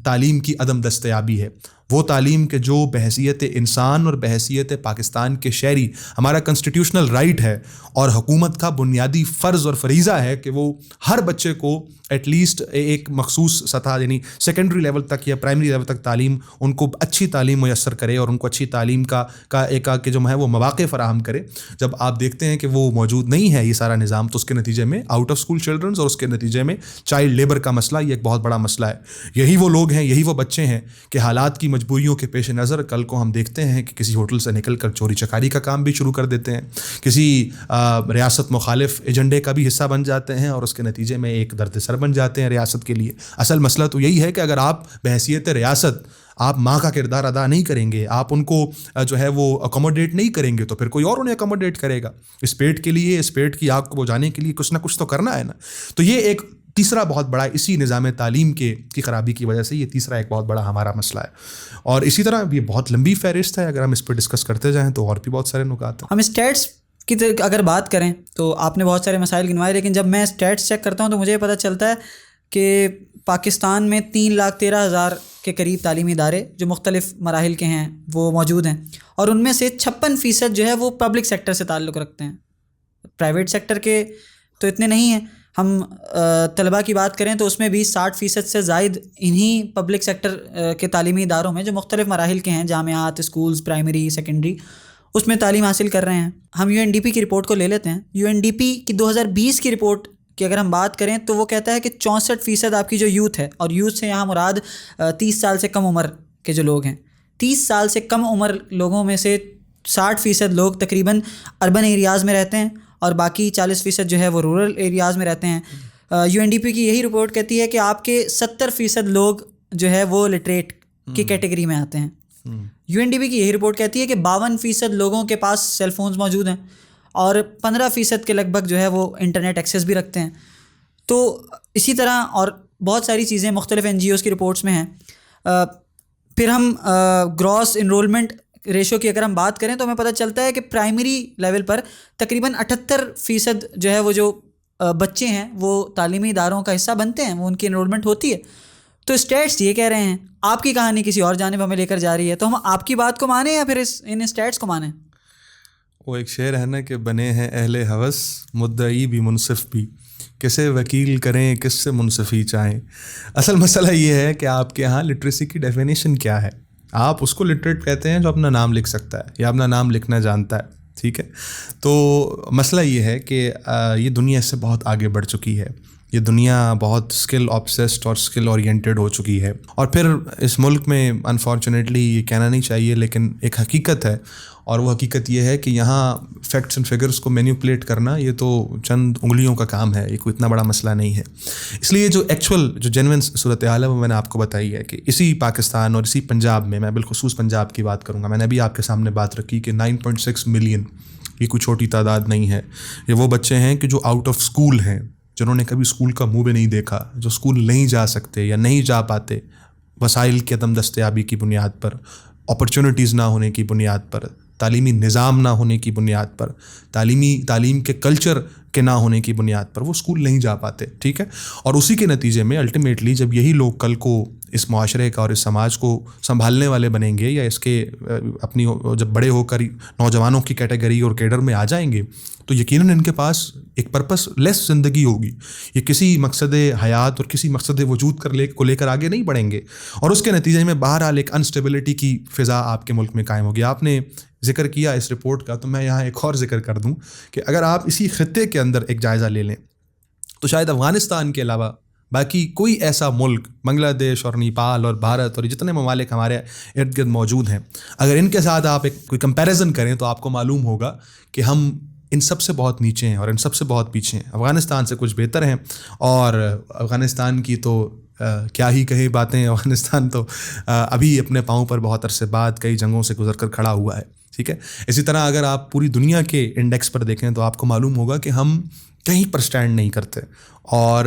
تعلیم کی عدم دستیابی ہے. وہ تعلیم کے جو بحیثیت انسان اور بحیثیت پاکستان کے شہری ہمارا کنسٹیٹیوشنل رائٹ ہے, اور حکومت کا بنیادی فرض اور فریضہ ہے کہ وہ ہر بچے کو ایٹ لیسٹ ایک مخصوص سطح, یعنی سیکنڈری لیول تک یا پرائمری لیول تک تعلیم, ان کو اچھی تعلیم میسر کرے اور ان کو اچھی تعلیم کا ایک کہ جو ہے وہ مواقع فراہم کرے. جب آپ دیکھتے ہیں کہ وہ موجود نہیں ہے یہ سارا نظام, تو اس کے نتیجے میں آؤٹ آف اسکول چلڈرنز اور اس کے نتیجے میں چائلڈ لیبر کا مسئلہ یہ ایک بہت بڑا مسئلہ ہے. یہی وہ لوگ ہیں, یہی وہ بچے ہیں کہ حالات کی مجبوریوں کے پیش نظر کل کو ہم دیکھتے ہیں کہ کسی ہوٹل سے نکل کر چوری چکاری کا کام بھی شروع کر دیتے ہیں, کسی ریاست مخالف ایجنڈے کا بھی حصہ بن جاتے ہیں, اور اس کے نتیجے میں ایک درد سر بن جاتے ہیں ریاست کے لیے. اصل مسئلہ تو یہی ہے کہ اگر آپ بحیثیت ریاست آپ ماں کا کردار ادا نہیں کریں گے, آپ ان کو جو ہے وہ اکوموڈیٹ نہیں کریں گے, تو پھر کوئی اور انہیں اکوموڈیٹ کرے گا. اس پیٹ کے لیے, اس پیٹ کی آگ کو بجھانے کے لیے کچھ نہ کچھ تو کرنا ہے نا. تو یہ ایک تیسرا بہت بڑا, اسی نظام تعلیم کی خرابی کی وجہ سے یہ تیسرا ایک بہت بڑا ہمارا مسئلہ ہے. اور اسی طرح یہ بہت لمبی فہرست ہے, اگر ہم اس پہ ڈسکس کرتے جائیں تو اور بھی بہت سارے نکات ہیں.
ہم اسٹیٹس کی اگر بات کریں تو آپ نے بہت سارے مسائل گنوائے, لیکن جب میں اسٹیٹس چیک کرتا ہوں تو مجھے پتہ چلتا ہے کہ پاکستان میں 3,13,000 کے قریب تعلیمی ادارے جو مختلف مراحل کے ہیں وہ موجود ہیں, اور ان میں سے 56% جو ہے وہ پبلک سیکٹر سے تعلق رکھتے ہیں. پرائیویٹ سیکٹر کے تو اتنے نہیں ہیں. ہم طلباء کی بات کریں تو اس میں بھی 60% سے زائد انہی پبلک سیکٹر کے تعلیمی اداروں میں جو مختلف مراحل کے ہیں, جامعات, اسکولز, پرائمری, سیکنڈری, اس میں تعلیم حاصل کر رہے ہیں. ہم UNDP کی رپورٹ کو لے لیتے ہیں. UNDP کی 2020 کی رپورٹ کی اگر ہم بات کریں تو وہ کہتا ہے کہ 64% آپ کی جو یوتھ ہے, اور یوتھ سے یہاں مراد 30 سال سے کم عمر کے جو لوگ ہیں, 30 سال سے کم عمر لوگوں میں سے 60% لوگ تقریباً اربن ایریاز میں رہتے ہیں, اور باقی 40% جو ہے وہ رورل ایریاز میں رہتے ہیں. UNDP کی یہی رپورٹ کہتی ہے کہ آپ کے 70% لوگ جو ہے وہ لٹریٹ کی کیٹیگری میں آتے ہیں. UNDP کی یہی رپورٹ کہتی ہے کہ 52% لوگوں کے پاس سیل فونز موجود ہیں, اور 15% کے لگ بھگ جو ہے وہ انٹرنیٹ ایکسیس بھی رکھتے ہیں. تو اسی طرح اور بہت ساری چیزیں مختلف NGOs کی رپورٹس میں ہیں. پھر ہم گراس انرولمنٹ ریشو کی اگر ہم بات کریں تو ہمیں پتہ چلتا ہے کہ پرائمری لیول پر تقریباً 78% جو ہے وہ جو بچے ہیں وہ تعلیمی اداروں کا حصہ بنتے ہیں, وہ ان کی انرولمنٹ ہوتی ہے. تو اسٹیٹس یہ کہہ رہے ہیں, آپ کی کہانی کسی اور جانب ہمیں لے کر جا رہی ہے, تو ہم آپ کی بات کو مانیں یا پھر ان اسٹیٹس کو مانیں؟
وہ ایک شعر ہے نا کہ بنے ہیں اہل ہوس مدعی بھی منصف بھی, کسے وکیل کریں کس سے منصفی چاہیں. اصل مسئلہ یہ ہے کہ آپ کے یہاں لٹریسی کی ڈیفینیشن کیا ہے. آپ اس کو لٹریٹ کہتے ہیں جو اپنا نام لکھ سکتا ہے یا اپنا نام لکھنا جانتا ہے, ٹھیک ہے. تو مسئلہ یہ ہے کہ یہ دنیا اس سے بہت آگے بڑھ چکی ہے. یہ دنیا بہت اسکل آبسیسڈ اور اسکل اورینٹیڈ ہو چکی ہے. اور پھر اس ملک میں انفارچونیٹلی یہ کہنا نہیں چاہیے لیکن ایک حقیقت ہے, اور وہ حقیقت یہ ہے کہ یہاں فیکٹس اینڈ فگرس کو مینیپولیٹ کرنا یہ تو چند انگلیوں کا کام ہے, یہ کوئی اتنا بڑا مسئلہ نہیں ہے. اس لیے جو ایکچوئل جو جینوئن صورتحال ہے وہ میں نے آپ کو بتائی ہے کہ اسی پاکستان اور اسی پنجاب میں بالخصوص پنجاب کی بات کروں گا. میں نے ابھی آپ کے سامنے بات رکھی کہ 9.6 ملین یہ کوئی چھوٹی تعداد نہیں ہے. یہ وہ بچے ہیں کہ جو آؤٹ آف اسکول ہیں, جنہوں نے کبھی اسکول کا منہ بھی نہیں دیکھا, جو اسکول نہیں جا سکتے یا نہیں جا پاتے وسائل کی عدم دستیابی کی بنیاد پر, اپرچونٹیز نہ ہونے کی بنیاد پر, تعلیمی نظام نہ ہونے کی بنیاد پر, تعلیم کے کلچر کے نہ ہونے کی بنیاد پر وہ اسکول نہیں جا پاتے, ٹھیک ہے. اور اسی کے نتیجے میں الٹیمیٹلی جب یہی لوگ کل کو اس معاشرے کا اور اس سماج کو سنبھالنے والے بنیں گے, یا اس کے اپنی جب بڑے ہو کر نوجوانوں کی کیٹیگری اور کیڈر میں آ جائیں گے, تو یقیناً ان کے پاس ایک پرپس لیس زندگی ہوگی. یہ کسی مقصد حیات اور کسی مقصد وجود کو لے کر آگے نہیں بڑھیں گے, اور اس کے نتیجے میں بہرحال ایک انسٹیبلٹی کی فضا آپ کے ملک میں قائم ہوگی. آپ نے ذکر کیا اس رپورٹ کا, تو میں یہاں ایک اور ذکر کر دوں کہ اگر آپ اسی خطے کے اندر ایک جائزہ لے لیں تو شاید افغانستان کے علاوہ باقی کوئی ایسا ملک, بنگلہ دیش اور نیپال اور بھارت اور جتنے ممالک ہمارے ارد گرد موجود ہیں, اگر ان کے ساتھ آپ کوئی کمپیریزن کریں تو آپ کو معلوم ہوگا کہ ہم ان سب سے بہت نیچے ہیں اور ان سب سے بہت پیچھے ہیں. افغانستان سے کچھ بہتر ہیں, اور افغانستان کی تو کیا ہی کہیں باتیں. افغانستان تو ابھی اپنے پاؤں پر بہت عرصے بعد کئی جنگوں سے گزر کر کھڑا ہوا ہے, ٹھیک ہے. اسی طرح اگر آپ پوری دنیا کے انڈیکس پر دیکھیں تو آپ کو معلوم ہوگا کہ ہم کہیں پر سٹینڈ نہیں کرتے. اور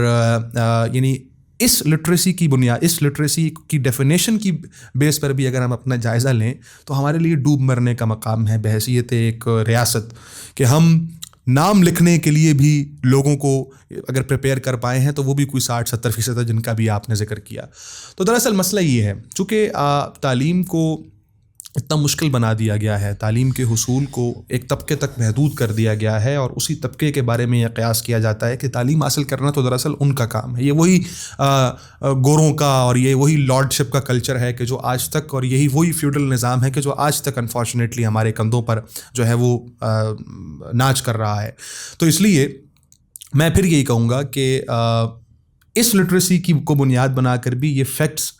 یعنی اس لٹریسی کی بنیاد, اس لٹریسی کی ڈیفینیشن کی بیس پر بھی اگر ہم اپنا جائزہ لیں تو ہمارے لیے ڈوب مرنے کا مقام ہے بحیثیت ایک ریاست, کہ ہم نام لکھنے کے لیے بھی لوگوں کو اگر پریپیئر کر پائے ہیں تو وہ بھی کوئی 60-70% ہے, جن کا بھی آپ نے ذکر کیا. تو دراصل مسئلہ یہ ہے, چونکہ تعلیم کو اتنا مشکل بنا دیا گیا ہے, تعلیم کے حصول کو ایک طبقے تک محدود کر دیا گیا ہے, اور اسی طبقے کے بارے میں یہ قیاس کیا جاتا ہے کہ تعلیم حاصل کرنا تو دراصل ان کا کام ہے. یہ وہی گوروں کا اور یہ وہی لارڈشپ کا کلچر ہے کہ جو آج تک, اور یہی وہی فیوڈل نظام ہے کہ جو آج تک انفارچونیٹلی ہمارے کندھوں پر جو ہے وہ ناچ کر رہا ہے. تو اس لیے میں پھر یہی کہوں گا کہ اس لٹریسی کو بنیاد بنا کر بھی یہ فیکٹس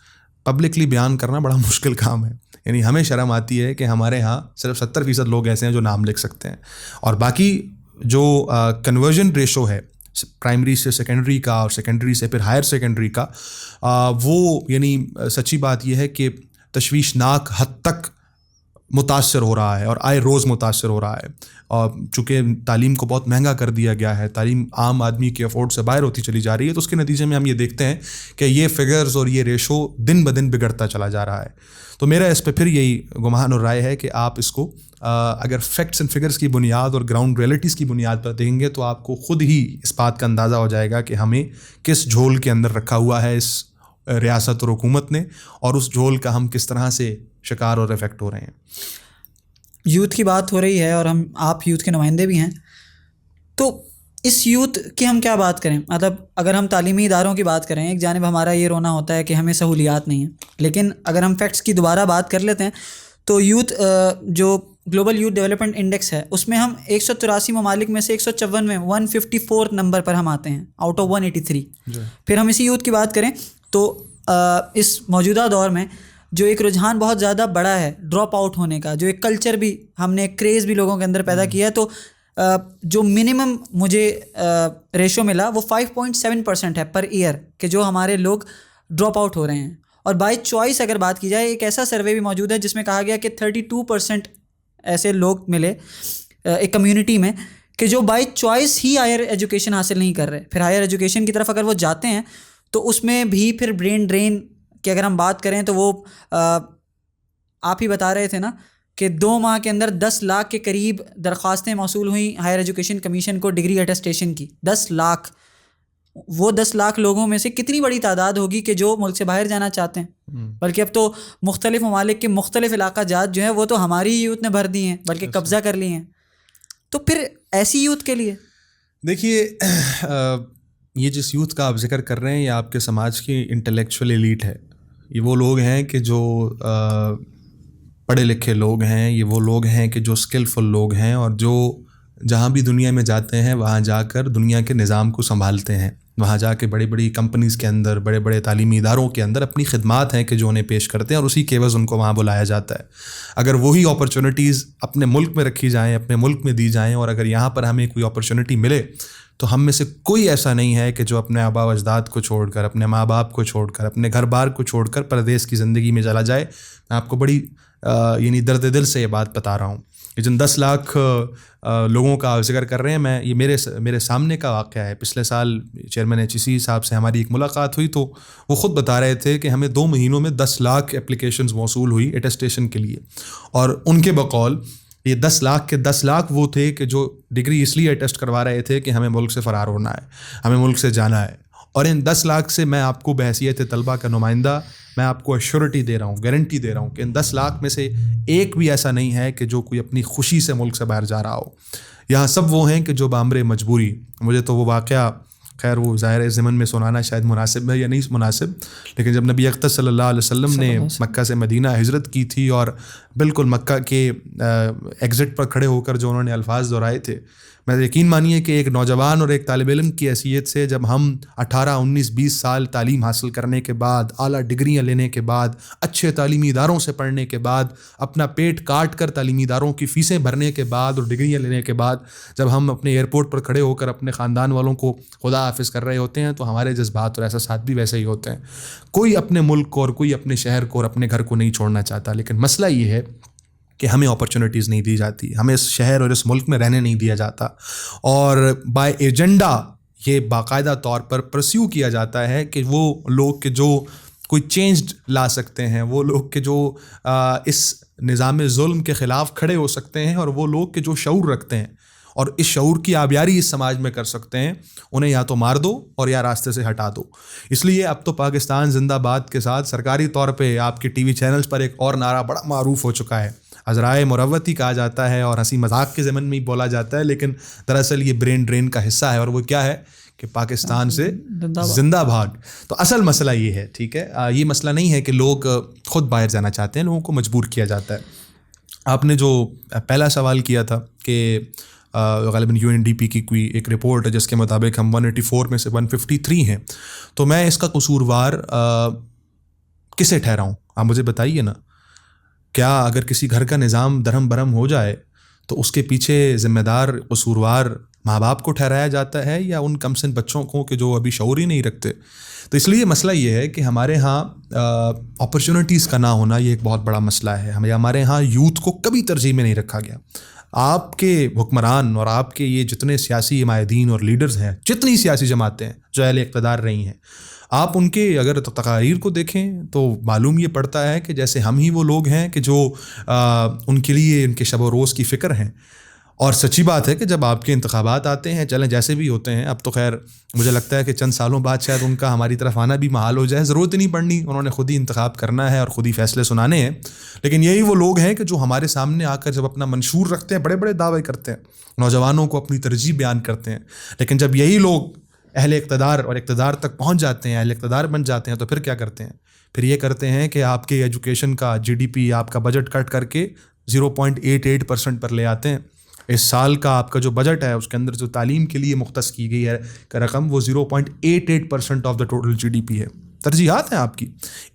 پبلکلی بیان کرنا بڑا مشکل کام ہے. یعنی ہمیں شرم آتی ہے کہ ہمارے ہاں صرف 70% لوگ ایسے ہیں جو نام لکھ سکتے ہیں, اور باقی جو کنورژن ریشو ہے پرائمری سے سیکنڈری کا اور سیکنڈری سے پھر ہائر سیکنڈری کا, وہ یعنی سچی بات یہ ہے کہ تشویشناک حد تک متاثر ہو رہا ہے اور آئے روز متاثر ہو رہا ہے. اور چونکہ تعلیم کو بہت مہنگا کر دیا گیا ہے, تعلیم عام آدمی کے افورڈ سے باہر ہوتی چلی جا رہی ہے, تو اس کے نتیجے میں ہم یہ دیکھتے ہیں کہ یہ فگرز اور یہ ریشو دن بدن بگڑتا چلا جا رہا ہے. تو میرا اس پہ پھر یہی گمان اور رائے ہے کہ آپ اس کو اگر فیکٹس اینڈ فگرز کی بنیاد اور گراؤنڈ ریئلٹیز کی بنیاد پر دیکھیں گے تو آپ کو خود ہی اس بات کا اندازہ ہو جائے گا کہ ہمیں کس جھول کے اندر رکھا ہوا ہے اس ریاست اور حکومت نے, اور اس جھول کا ہم کس طرح سے شکار اور افیکٹ ہو رہے ہیں.
یوتھ کی بات ہو رہی ہے اور آپ یوتھ کے نمائندے بھی ہیں, تو اس یوتھ کی ہم کیا بات کریں؟ مطلب اگر ہم تعلیمی اداروں کی بات کریں, ایک جانب ہمارا یہ رونا ہوتا ہے کہ ہمیں سہولیات نہیں ہیں, لیکن اگر ہم فیکٹس کی دوبارہ بات کر لیتے ہیں تو یوتھ جو گلوبل یوتھ ڈیولپمنٹ انڈیکس ہے اس میں ہم 183 ممالک میں سے 154 میں 154 نمبر پر ہم آتے ہیں آؤٹ آف 183. پھر ہم اسی یوتھ کی بات کریں تو اس موجودہ دور میں جو ایک رجحان بہت زیادہ بڑا ہے ڈراپ آؤٹ ہونے کا, جو ایک کلچر بھی ہم نے ایک کریز بھی لوگوں کے اندر پیدا کیا ہے, تو جو منیمم مجھے ریشو ملا وہ 5.7% ہے پر ایئر کہ جو ہمارے لوگ ڈراپ آؤٹ ہو رہے ہیں. اور بائی چوائس اگر بات کی جائے, ایک ایسا سروے بھی موجود ہے جس میں کہا گیا کہ 32% ایسے لوگ ملے ایک کمیونٹی میں کہ جو بائی چوائس ہی ہائر ایجوکیشن حاصل نہیں کر رہے. پھر ہائر ایجوکیشن کی طرف اگر وہ جاتے ہیں تو اس میں بھی پھر برین ڈرین کہ اگر ہم بات کریں تو وہ آپ ہی بتا رہے تھے نا کہ 2 ماہ کے اندر 10 لاکھ کے قریب درخواستیں موصول ہوئیں ہائر ایجوکیشن کمیشن کو ڈگری اٹیسٹیشن کی. 10 لاکھ, وہ 10 لاکھ لوگوں میں سے کتنی بڑی تعداد ہوگی کہ جو ملک سے باہر جانا چاہتے ہیں, بلکہ اب تو مختلف ممالک کے مختلف علاقہ جات جو ہیں وہ تو ہماری یوتھ نے بھر دی ہیں بلکہ قبضہ کر لی ہیں. تو پھر ایسی یوتھ کے لیے
دیکھیے, یہ جس یوتھ کا آپ ذکر کر رہے ہیں یہ آپ کے سماج کی انٹلیکچوئل ایلیٹ ہے. یہ وہ لوگ ہیں کہ جو پڑھے لکھے لوگ ہیں, یہ وہ لوگ ہیں کہ جو اسکلفل لوگ ہیں, اور جو جہاں بھی دنیا میں جاتے ہیں وہاں جا کر دنیا کے نظام کو سنبھالتے ہیں, وہاں جا کے بڑی بڑی کمپنیز کے اندر, بڑے بڑے تعلیمی اداروں کے اندر اپنی خدمات ہیں کہ جو انہیں پیش کرتے ہیں, اور اسی کے عوض ان کو وہاں بلایا جاتا ہے. اگر وہی اپرچونیٹیز اپنے ملک میں رکھی جائیں, اپنے ملک میں دی جائیں, اور اگر یہاں پر ہمیں کوئی اپرچونیٹی ملے تو ہم میں سے کوئی ایسا نہیں ہے کہ جو اپنے آبا و اجداد کو چھوڑ کر, اپنے ماں باپ کو چھوڑ کر, اپنے گھر بار کو چھوڑ کر پردیس کی زندگی میں چلا جائے. میں آپ کو بڑی یعنی درد دل سے یہ بات بتا رہا ہوں. کہ جن 10 لاکھ لوگوں کا ذکر کر رہے ہیں، میں یہ میرے سامنے کا واقعہ ہے. پچھلے سال چیئرمین HEC صاحب سے ہماری ایک ملاقات ہوئی تو وہ خود بتا رہے تھے کہ ہمیں 2 مہینوں میں 10 لاکھ اپلیکیشنز موصول ہوئی اٹیسٹیشن کے لیے. اور ان کے بقول یہ 10 لاکھ کے 10 لاکھ وہ تھے کہ جو ڈگری اس لیے اٹیسٹ کروا رہے تھے کہ ہمیں ملک سے فرار ہونا ہے، ہمیں ملک سے جانا ہے. اور ان 10 لاکھ سے میں آپ کو بحیثیت طلبہ کا نمائندہ میں آپ کو ایشورٹی دے رہا ہوں، گارنٹی دے رہا ہوں کہ ان 10 لاکھ میں سے ایک بھی ایسا نہیں ہے کہ جو کوئی اپنی خوشی سے ملک سے باہر جا رہا ہو. یہاں سب وہ ہیں کہ جو بامر مجبوری. مجھے تو وہ واقعہ خیر وہ ظاہر ضمن میں سنانا شاید مناسب ہے یا نہیں مناسب، لیکن جب نبی اقدس صلی اللہ علیہ وسلم نے مکہ سے مدینہ ہجرت کی تھی اور بالکل مکہ کے ایگزٹ پر کھڑے ہو کر جو انہوں نے الفاظ دہرائے تھے، میں یقین مانیے کہ ایک نوجوان اور ایک طالب علم کی حیثیت سے جب ہم 18 19 20 سال تعلیم حاصل کرنے کے بعد، اعلیٰ ڈگریاں لینے کے بعد، اچھے تعلیمی اداروں سے پڑھنے کے بعد، اپنا پیٹ کاٹ کر تعلیمی اداروں کی فیسیں بھرنے کے بعد اور ڈگریاں لینے کے بعد جب ہم اپنے ایئرپورٹ پر کھڑے ہو کر اپنے خاندان والوں کو خدا حافظ کر رہے ہوتے ہیں تو ہمارے جذبات اور احساسات بھی ویسے ہی ہوتے ہیں. کوئی اپنے ملک کو اور کوئی اپنے شہر کو اور اپنے گھر کو نہیں چھوڑنا چاہتا، لیکن مسئلہ یہ ہے کہ ہمیں اپرچونیٹیز نہیں دی جاتی، ہمیں اس شہر اور اس ملک میں رہنے نہیں دیا جاتا. اور بائی ایجنڈا یہ باقاعدہ طور پر پرسیو کیا جاتا ہے کہ وہ لوگ کہ جو کوئی چینج لا سکتے ہیں، وہ لوگ کہ جو اس نظام ظلم کے خلاف کھڑے ہو سکتے ہیں، اور وہ لوگ کہ جو شعور رکھتے ہیں اور اس شعور کی آبیاری اس سماج میں کر سکتے ہیں، انہیں یا تو مار دو اور یا راستے سے ہٹا دو. اس لیے اب تو پاکستان زندہ باد کے ساتھ سرکاری طور پہ آپ کے ٹی وی چینلز پر ایک اور نعرہ بڑا معروف ہو چکا ہے، عذرائے مروتی کہا جاتا ہے اور ہنسی مذاق کے ضمن میں ہی بولا جاتا ہے، لیکن دراصل یہ برین ڈرین کا حصہ ہے. اور وہ کیا ہے کہ پاکستان سے زندہ بھاگ. تو اصل مسئلہ یہ ہے، ٹھیک ہے، یہ مسئلہ نہیں ہے کہ لوگ خود باہر جانا چاہتے ہیں، لوگوں کو مجبور کیا جاتا ہے. آپ نے جو پہلا سوال کیا تھا کہ غالباً UNDP کی کوئی ایک رپورٹ ہے جس کے مطابق ہم 184 میں سے 153 ہیں، تو میں اس کا قصوروار کسے ٹھہراؤں؟ آپ مجھے بتائیے نا. کیا اگر کسی گھر کا نظام درہم برہم ہو جائے تو اس کے پیچھے ذمہ دار قصوروار ماں باپ کو ٹھہرایا جاتا ہے یا ان کم سن بچوں کو کہ جو ابھی شعور ہی نہیں رکھتے؟ تو اس لیے مسئلہ یہ ہے کہ ہمارے ہاں اپرچونیٹیز کا نہ ہونا یہ ایک بہت بڑا مسئلہ ہے. ہمارے ہاں یوتھ کو کبھی ترجیح میں نہیں رکھا گیا. آپ کے حکمران اور آپ کے یہ جتنے سیاسی عمائدین اور لیڈرز ہیں، جتنی سیاسی جماعتیں ہیں جو اہل اقتدار رہی ہیں، آپ ان کے اگر تقاریر کو دیکھیں تو معلوم یہ پڑتا ہے کہ جیسے ہم ہی وہ لوگ ہیں کہ جو ان کے لیے ان کے شب و روز کی فکر ہیں. اور سچی بات ہے کہ جب آپ کے انتخابات آتے ہیں، چلیں جیسے بھی ہوتے ہیں، اب تو خیر مجھے لگتا ہے کہ چند سالوں بعد شاید ان کا ہماری طرف آنا بھی محال ہو جائے، ضرورت ہی نہیں پڑنی، انہوں نے خود ہی انتخاب کرنا ہے اور خود ہی فیصلے سنانے ہیں. لیکن یہی وہ لوگ ہیں کہ جو ہمارے سامنے آ کر جب اپنا منشور رکھتے ہیں، بڑے بڑے دعوے کرتے ہیں، نوجوانوں کو اپنی ترجیح بیان کرتے ہیں، لیکن جب یہی لوگ اہل اقتدار اور اقتدار تک پہنچ جاتے ہیں، اہل اقتدار بن جاتے ہیں، تو پھر کیا کرتے ہیں؟ پھر یہ کرتے ہیں کہ آپ کے ایجوکیشن کا GDP آپ کا بجٹ کٹ کر کے 0.88% پر لے آتے ہیں. اس سال کا آپ کا جو بجٹ ہے اس کے اندر جو تعلیم کے لیے مختص کی گئی ہے رقم وہ 0.88% آف دا ٹوٹل GDP ہے. ترجیحات ہیں آپ کی،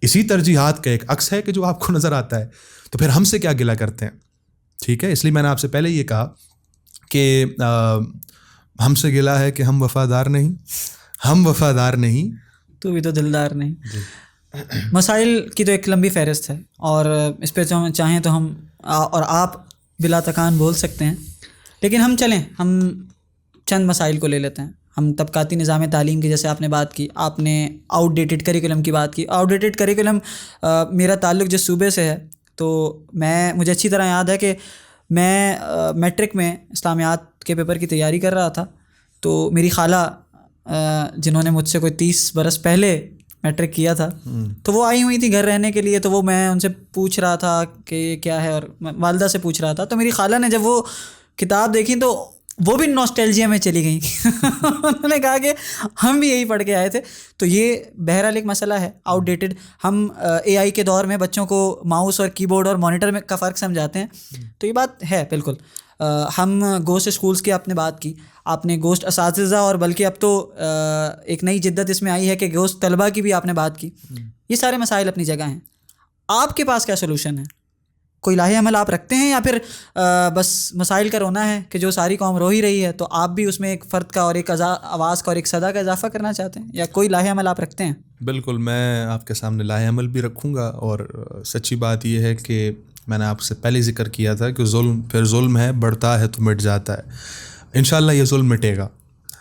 اسی ترجیحات کا ایک عکس ہے کہ جو آپ کو نظر آتا ہے. تو پھر ہم سے کیا گلہ کرتے ہیں؟ ٹھیک ہے، اس لیے میں نے آپ سے پہلے یہ کہا کہ ہم سے گلا ہے کہ ہم وفادار نہیں
تو بھی تو دلدار نہیں. مسائل کی تو ایک لمبی فہرست ہے اور اس پہ چاہیں تو ہم اور آپ بلا تکان بول سکتے ہیں، لیکن ہم چند مسائل کو لے لیتے ہیں. ہم طبقاتی نظام تعلیم کی جیسے آپ نے بات کی، آپ نے آؤٹ ڈیٹڈ کریکولم کی بات کی. آؤٹ ڈیٹڈ کریکولم میرا تعلق جس صوبے سے ہے تو مجھے اچھی طرح یاد ہے کہ میں میٹرک میں اسلامیات کے پیپر کی تیاری کر رہا تھا، تو میری خالہ جنہوں نے مجھ سے کوئی 30 برس پہلے میٹرک کیا تھا تو وہ آئی ہوئی تھی گھر رہنے کے لیے. تو وہ میں ان سے پوچھ رہا تھا کہ یہ کیا ہے، اور والدہ سے پوچھ رہا تھا. تو میری خالہ نے جب وہ کتاب دیکھی تو وہ بھی نوسٹیلجیا میں چلی گئیں. انہوں نے کہا کہ ہم بھی یہی پڑھ کے آئے تھے. تو یہ بہرحال ایک مسئلہ ہے آؤٹ ڈیٹڈ. ہم AI کے دور میں بچوں کو ماؤس اور کی بورڈ اور مانیٹر میں کا فرق سمجھاتے ہیں، تو یہ بات ہے بالکل. ہم گوسٹ اسکولس کی آپ نے بات کی، آپ نے گوسٹ اساتذہ، اور بلکہ اب تو ایک نئی جدت اس میں آئی ہے کہ گوسٹ طلبہ کی بھی آپ نے بات کی. یہ سارے مسائل اپنی جگہ ہیں. آپ کے پاس کیا سولوشن ہے؟ کوئی لاہے عمل آپ رکھتے ہیں یا پھر بس مسائل کا رونا ہے کہ جو ساری قوم رو ہی رہی ہے تو آپ بھی اس میں ایک فرد کا اور ایک آواز کا اور ایک صدا کا اضافہ کرنا چاہتے ہیں، یا کوئی لاہے عمل آپ رکھتے ہیں؟
بالکل، میں آپ کے سامنے لاہے عمل بھی رکھوں گا. اور سچی بات یہ ہے کہ میں نے آپ سے پہلے ذکر کیا تھا کہ ظلم پھر ظلم ہے، بڑھتا ہے تو مٹ جاتا ہے. انشاءاللہ یہ ظلم مٹے گا.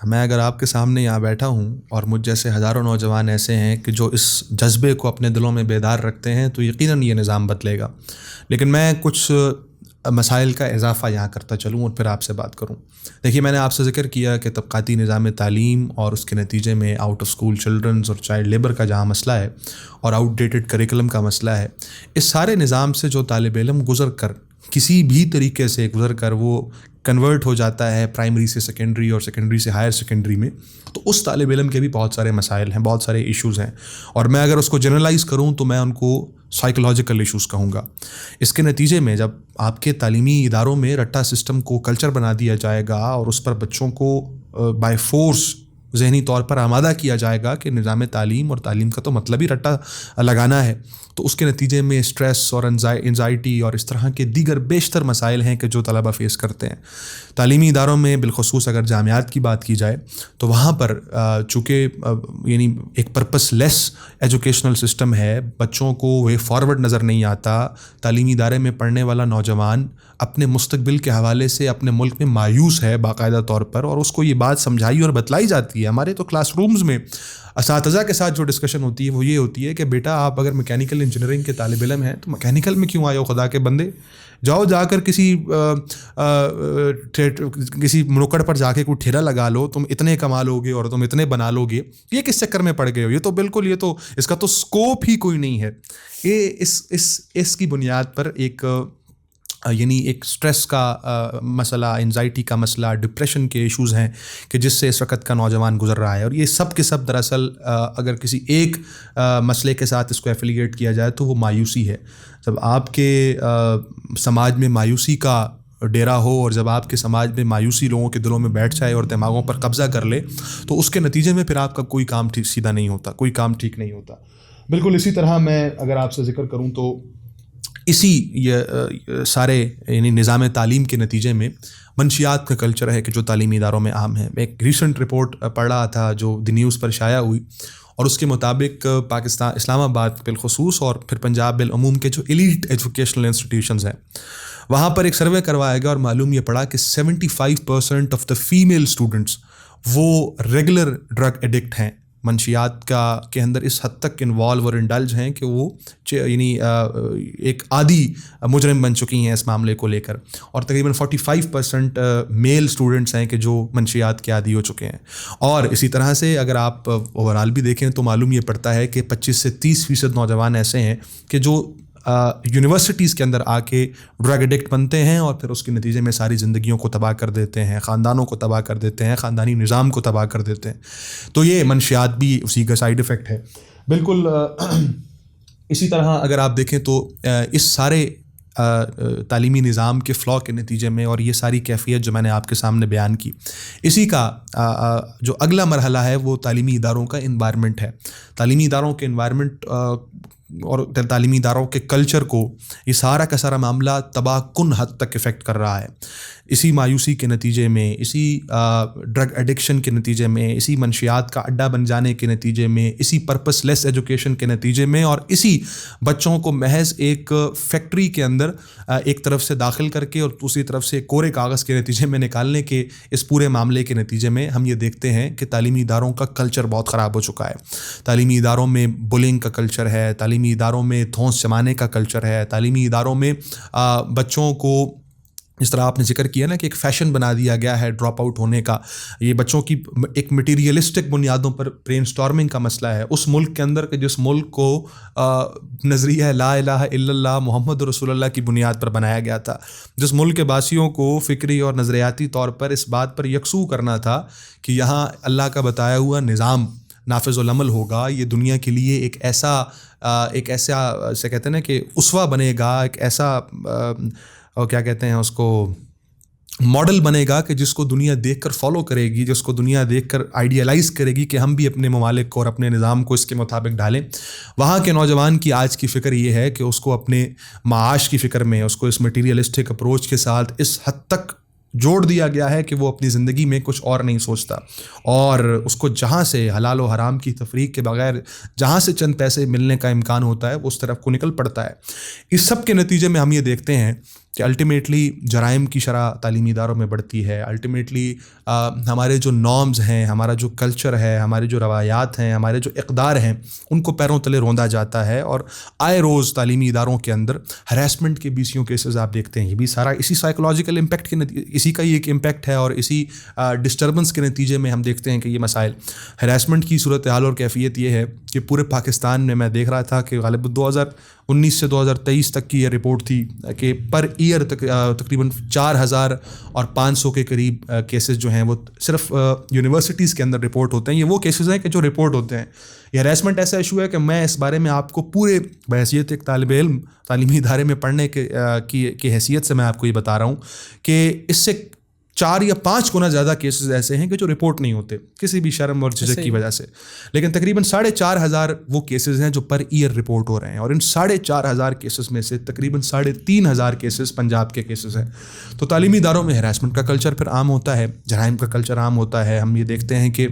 میں اگر آپ کے سامنے یہاں بیٹھا ہوں اور مجھ جیسے ہزاروں نوجوان ایسے ہیں کہ جو اس جذبے کو اپنے دلوں میں بیدار رکھتے ہیں تو یقیناً یہ نظام بدلے گا. لیکن میں کچھ مسائل کا اضافہ یہاں کرتا چلوں اور پھر آپ سے بات کروں. دیکھیے، میں نے آپ سے ذکر کیا کہ طبقاتی نظام تعلیم اور اس کے نتیجے میں آؤٹ آف اسکول چلڈرنز اور چائلڈ لیبر کا جہاں مسئلہ ہے اور آؤٹ ڈیٹڈ کریکولم کا مسئلہ ہے، اس سارے نظام سے جو طالب علم گزر کر کسی بھی طریقے سے گزر کر وہ کنورٹ ہو جاتا ہے پرائمری سے سیکنڈری اور سیکنڈری سے ہائر سیکنڈری میں، تو اس طالب علم کے بھی بہت سارے مسائل ہیں، بہت سارے ایشوز ہیں. اور میں اگر اس کو جنرلائز کروں تو میں ان کو سائیکولوجیکل ایشوز کہوں گا. اس کے نتیجے میں جب آپ کے تعلیمی اداروں میں رٹا سسٹم کو کلچر بنا دیا جائے گا اور اس پر بچوں کو بائی فورس ذہنی طور پر آمادہ کیا جائے گا کہ نظام تعلیم اور تعلیم کا تو مطلب ہی رٹا لگانا ہے، تو اس کے نتیجے میں اسٹریس اور انزائٹی اور اس طرح کے دیگر بیشتر مسائل ہیں کہ جو طلبہ فیس کرتے ہیں. تعلیمی اداروں میں بالخصوص اگر جامعات کی بات کی جائے تو وہاں پر چونکہ یعنی ایک پرپس لیس ایجوکیشنل سسٹم ہے، بچوں کو وے فارورڈ نظر نہیں آتا. تعلیمی ادارے میں پڑھنے والا نوجوان اپنے مستقبل کے حوالے سے اپنے ملک میں مایوس ہے باقاعدہ طور پر، اور اس کو یہ بات سمجھائی اور بتلائی جاتی ہے. ہمارے تو کلاس رومز میں اساتذہ کے ساتھ جو ڈسکشن ہوتی ہے وہ یہ ہوتی ہے کہ بیٹا آپ اگر میکینیکل انجینئرنگ کے طالب علم ہیں تو میکینیکل میں کیوں آئے ہو خدا کے بندے؟ جاؤ جا کر کسی نکڑ پر جا کے کوئی ٹھیلا لگا لو، تم اتنے کما لو گے اور تم اتنے بنا لو گے. یہ کس چکر میں پڑ گئے ہو؟ یہ تو بالکل، یہ تو اس کا تو اسکوپ ہی کوئی نہیں ہے. یہ اس کی بنیاد پر ایک یعنی ایک سٹریس کا مسئلہ، انزائٹی کا مسئلہ، ڈپریشن کے ایشوز ہیں کہ جس سے اس وقت کا نوجوان گزر رہا ہے. اور یہ سب کے سب دراصل اگر کسی ایک مسئلے کے ساتھ اس کو ایفیلیٹ کیا جائے تو وہ مایوسی ہے. جب آپ کے سماج میں مایوسی کا ڈیرا ہو اور جب آپ کے سماج میں مایوسی لوگوں کے دلوں میں بیٹھ جائے اور دماغوں پر قبضہ کر لے تو اس کے نتیجے میں پھر آپ کا کوئی کام ٹھیک سیدھا نہیں ہوتا، کوئی کام ٹھیک نہیں ہوتا. بالکل اسی طرح میں اگر آپ سے ذکر کروں تو اسی یہ سارے یعنی نظام تعلیم کے نتیجے میں منشیات کا کلچر ہے کہ جو تعلیمی اداروں میں عام ہے. میں ایک ریسنٹ رپورٹ پڑھ رہا تھا جو دی نیوز پر شائع ہوئی، اور اس کے مطابق پاکستان اسلام آباد بالخصوص اور پھر پنجاب بالعموم کے جو ایلیٹ ایجوکیشنل انسٹیٹیوشنز ہیں وہاں پر ایک سروے کروایا گیا اور معلوم یہ پڑا کہ 75% آف دا فیمیل اسٹوڈنٹس وہ ریگولر ڈرگ ایڈکٹ ہیں، منشیات کے اندر اس حد تک انوالو اور انڈلج ہیں کہ وہ یعنی ایک عادی مجرم بن چکی ہیں اس معاملے کو لے کر. اور تقریباً 45% میل اسٹوڈنٹس ہیں کہ جو منشیات کے عادی ہو چکے ہیں. اور اسی طرح سے اگر آپ اوورال بھی دیکھیں تو معلوم یہ پڑتا ہے کہ 25 سے 30% نوجوان ایسے ہیں کہ جو یونیورسٹیز کے اندر آ کے ڈرگ ایڈکٹ بنتے ہیں اور پھر اس کے نتیجے میں ساری زندگیوں کو تباہ کر دیتے ہیں، خاندانوں کو تباہ کر دیتے ہیں، خاندانی نظام کو تباہ کر دیتے ہیں. تو یہ منشیات بھی اسی کا سائیڈ افیکٹ ہے. بالکل اسی طرح اگر آپ دیکھیں تو اس سارے تعلیمی نظام کے فلاء کے نتیجے میں اور یہ ساری کیفیت جو میں نے آپ کے سامنے بیان کی، اسی کا جو اگلا مرحلہ ہے وہ تعلیمی اداروں کا انوائرمنٹ ہے. تعلیمی اداروں کے انوائرمنٹ اور تعلیمی اداروں کے کلچر کو یہ سارا کا سارا معاملہ تباہ کن حد تک افیکٹ کر رہا ہے. اسی مایوسی کے نتیجے میں، اسی ڈرگ ایڈکشن کے نتیجے میں، اسی منشیات کا اڈا بن جانے کے نتیجے میں، اسی پرپس لیس ایجوکیشن کے نتیجے میں اور اسی بچوں کو محض ایک فیکٹری کے اندر ایک طرف سے داخل کر کے اور دوسری طرف سے کورے کاغذ کے نتیجے میں نکالنے کے اس پورے معاملے کے نتیجے میں ہم یہ دیکھتے ہیں کہ تعلیمی اداروں کا کلچر بہت خراب ہو چکا ہے. تعلیمی اداروں میں بلنگ کا کلچر ہے، تعلیمی اداروں میں دھونس جمانے کا کلچر ہے، تعلیمی اداروں میں بچوں کو جس طرح آپ نے ذکر کیا نا کہ ایک فیشن بنا دیا گیا ہے ڈراپ آؤٹ ہونے کا. یہ بچوں کی ایک مٹیریلسٹک بنیادوں پر برین اسٹارمنگ کا مسئلہ ہے اس ملک کے اندر کہ جس ملک کو نظریہ لا الہ الا اللہ محمد رسول اللہ کی بنیاد پر بنایا گیا تھا، جس ملک کے باسیوں کو فکری اور نظریاتی طور پر اس بات پر یکسو کرنا تھا کہ یہاں اللہ کا بتایا ہوا نظام نافذ العمل ہوگا. یہ دنیا کے لیے ایک ایسا سے کہتے ہیں نا کہ اسوہ بنے گا، ایک ایسا اور کیا کہتے ہیں اس کو ماڈل بنے گا کہ جس کو دنیا دیکھ کر فالو کرے گی، جس کو دنیا دیکھ کر آئیڈیالائز کرے گی کہ ہم بھی اپنے ممالک کو اور اپنے نظام کو اس کے مطابق ڈالیں. وہاں کے نوجوان کی آج کی فکر یہ ہے کہ اس کو اپنے معاش کی فکر میں، اس کو اس مٹیریلسٹک اپروچ کے ساتھ اس حد تک جوڑ دیا گیا ہے کہ وہ اپنی زندگی میں کچھ اور نہیں سوچتا, اور اس کو جہاں سے حلال و حرام کی تفریق کے بغیر جہاں سے چند پیسے ملنے کا امکان ہوتا ہے وہ اس طرف کو نکل پڑتا ہے. اس سب کے نتیجے میں ہم یہ دیکھتے ہیں کہ الٹیمیٹلی جرائم کی شرح تعلیمی اداروں میں بڑھتی ہے. الٹیمیٹلی ہمارے جو نارمز ہیں, ہمارا جو کلچر ہے, ہمارے جو روایات ہیں, ہمارے جو اقدار ہیں, ان کو پیروں تلے روندا جاتا ہے. اور آئے روز تعلیمی اداروں کے اندر ہراسمنٹ کے BCO کیسز آپ دیکھتے ہیں. یہ بھی سارا اسی سائیکولوجیکل امپیکٹ کے اسی کا یہ ایک امپیکٹ ہے, اور اسی ڈسٹربنس کے نتیجے میں ہم دیکھتے ہیں کہ یہ مسائل ہراسمنٹ کی صورتحال اور کیفیت یہ ہے کہ پورے پاکستان میں دیکھ رہا تھا کہ غالب 2019 سے 2023 تک کی یہ رپورٹ تھی کہ پر ایئر تقریباً 4,500 کے قریب کیسز جو ہیں وہ صرف یونیورسٹیز کے اندر رپورٹ ہوتے ہیں. یہ وہ کیسز ہیں کہ جو رپورٹ ہوتے ہیں. یہ ہراسمنٹ ایسا ایشو ہے کہ میں اس بارے میں آپ کو پورے بحیثیت ایک طالب علم تعلیمی ادارے میں پڑھنے کی حیثیت سے میں آپ کو یہ بتا رہا ہوں کہ اس سے 4 یا 5 گنا زیادہ کیسز ایسے ہیں کہ جو رپورٹ نہیں ہوتے کسی بھی شرم اور جھجک کی وجہ سے. لیکن تقریباً 4,500 وہ کیسز ہیں جو پر ایئر رپورٹ ہو رہے ہیں, اور ان 4,500 کیسز میں سے تقریباً 3,500 کیسز پنجاب کے کیسز ہیں. تو تعلیمی اداروں میں ہراسمنٹ کا کلچر پھر عام ہوتا ہے, جرائم کا کلچر عام ہوتا ہے. ہم یہ دیکھتے ہیں کہ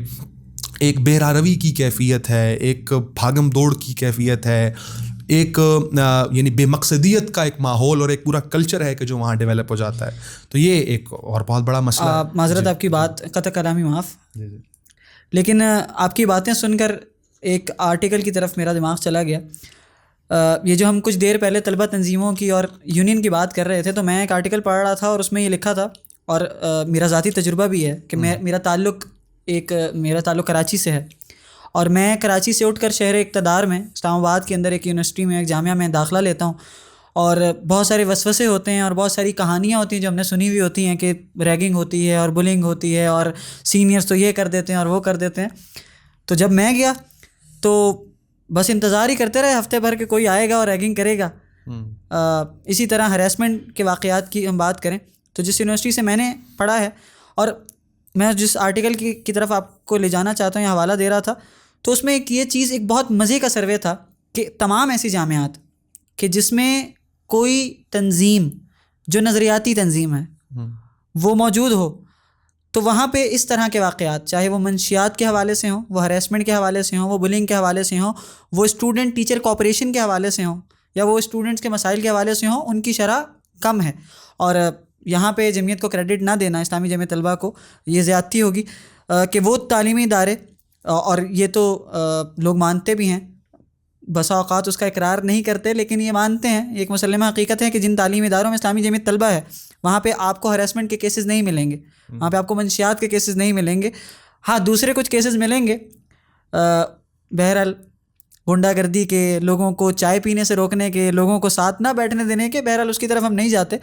ایک بہراروی کی کیفیت ہے, ایک بھاگم دوڑ کی کیفیت ہے, ایک یعنی بے مقصدیت کا ایک ماحول اور ایک پورا کلچر ہے کہ جو وہاں ڈیولپ ہو جاتا ہے. تو یہ ایک اور بہت بڑا مسئلہ ہے.
معذرت آپ کی بات قطع کلامی معاف, لیکن آپ کی باتیں سن کر ایک آرٹیکل کی طرف میرا دماغ چلا گیا. یہ جو ہم کچھ دیر پہلے طلبہ تنظیموں کی اور یونین کی بات کر رہے تھے, تو میں ایک آرٹیکل پڑھ رہا تھا اور اس میں یہ لکھا تھا, اور میرا ذاتی تجربہ بھی ہے کہ میرا تعلق کراچی سے ہے, اور میں کراچی سے اٹھ کر شہر اقتدار میں اسلام آباد کے اندر ایک یونیورسٹی میں ایک جامعہ میں داخلہ لیتا ہوں, اور بہت سارے وسوسے ہوتے ہیں اور بہت ساری کہانیاں ہوتی ہیں جو ہم نے سنی ہوئی ہوتی ہیں کہ ریگنگ ہوتی ہے اور بلنگ ہوتی ہے اور سینئرز تو یہ کر دیتے ہیں اور وہ کر دیتے ہیں. تو جب میں گیا تو بس انتظار ہی کرتے رہے ہفتے بھر کہ کوئی آئے گا اور ریگنگ کرے گا. اسی طرح ہراسمنٹ کے واقعات کی ہم بات کریں تو جس یونیورسٹی سے میں نے پڑھا ہے, اور میں جس آرٹیکل کی طرف آپ کو لے جانا چاہتا ہوں یا حوالہ دے رہا تھا, تو اس میں ایک بہت مزے کا سروے تھا کہ تمام ایسی جامعات کہ جس میں کوئی تنظیم جو نظریاتی تنظیم ہے وہ موجود ہو, تو وہاں پہ اس طرح کے واقعات, چاہے وہ منشیات کے حوالے سے ہوں, وہ ہراسمنٹ کے حوالے سے ہوں, وہ بلنگ کے حوالے سے ہوں, وہ اسٹوڈنٹ ٹیچر کوآپریشن کے حوالے سے ہوں, یا وہ اسٹوڈنٹس کے مسائل کے حوالے سے ہوں, ان کی شرح کم ہے. اور یہاں پہ جمعیت کو کریڈٹ نہ دینا, اسلامی جمعیت طلبہ کو, یہ زیادتی ہوگی کہ وہ تعلیمی ادارے, اور یہ تو لوگ مانتے بھی ہیں, بسا اوقات اس کا اقرار نہیں کرتے لیکن یہ مانتے ہیں, ایک مسلمہ حقیقت ہے کہ جن تعلیمی اداروں میں اسلامی جمعیت طلبہ ہے وہاں پہ آپ کو ہراسمنٹ کے کیسز نہیں ملیں گے, وہاں پہ آپ کو منشیات کے کیسز نہیں ملیں گے. ہاں دوسرے کچھ کیسز ملیں گے, بہرحال غنڈہ گردی کے, لوگوں کو چائے پینے سے روکنے کے, لوگوں کو ساتھ نہ بیٹھنے دینے کے, بہرحال اس کی طرف ہم نہیں جاتے,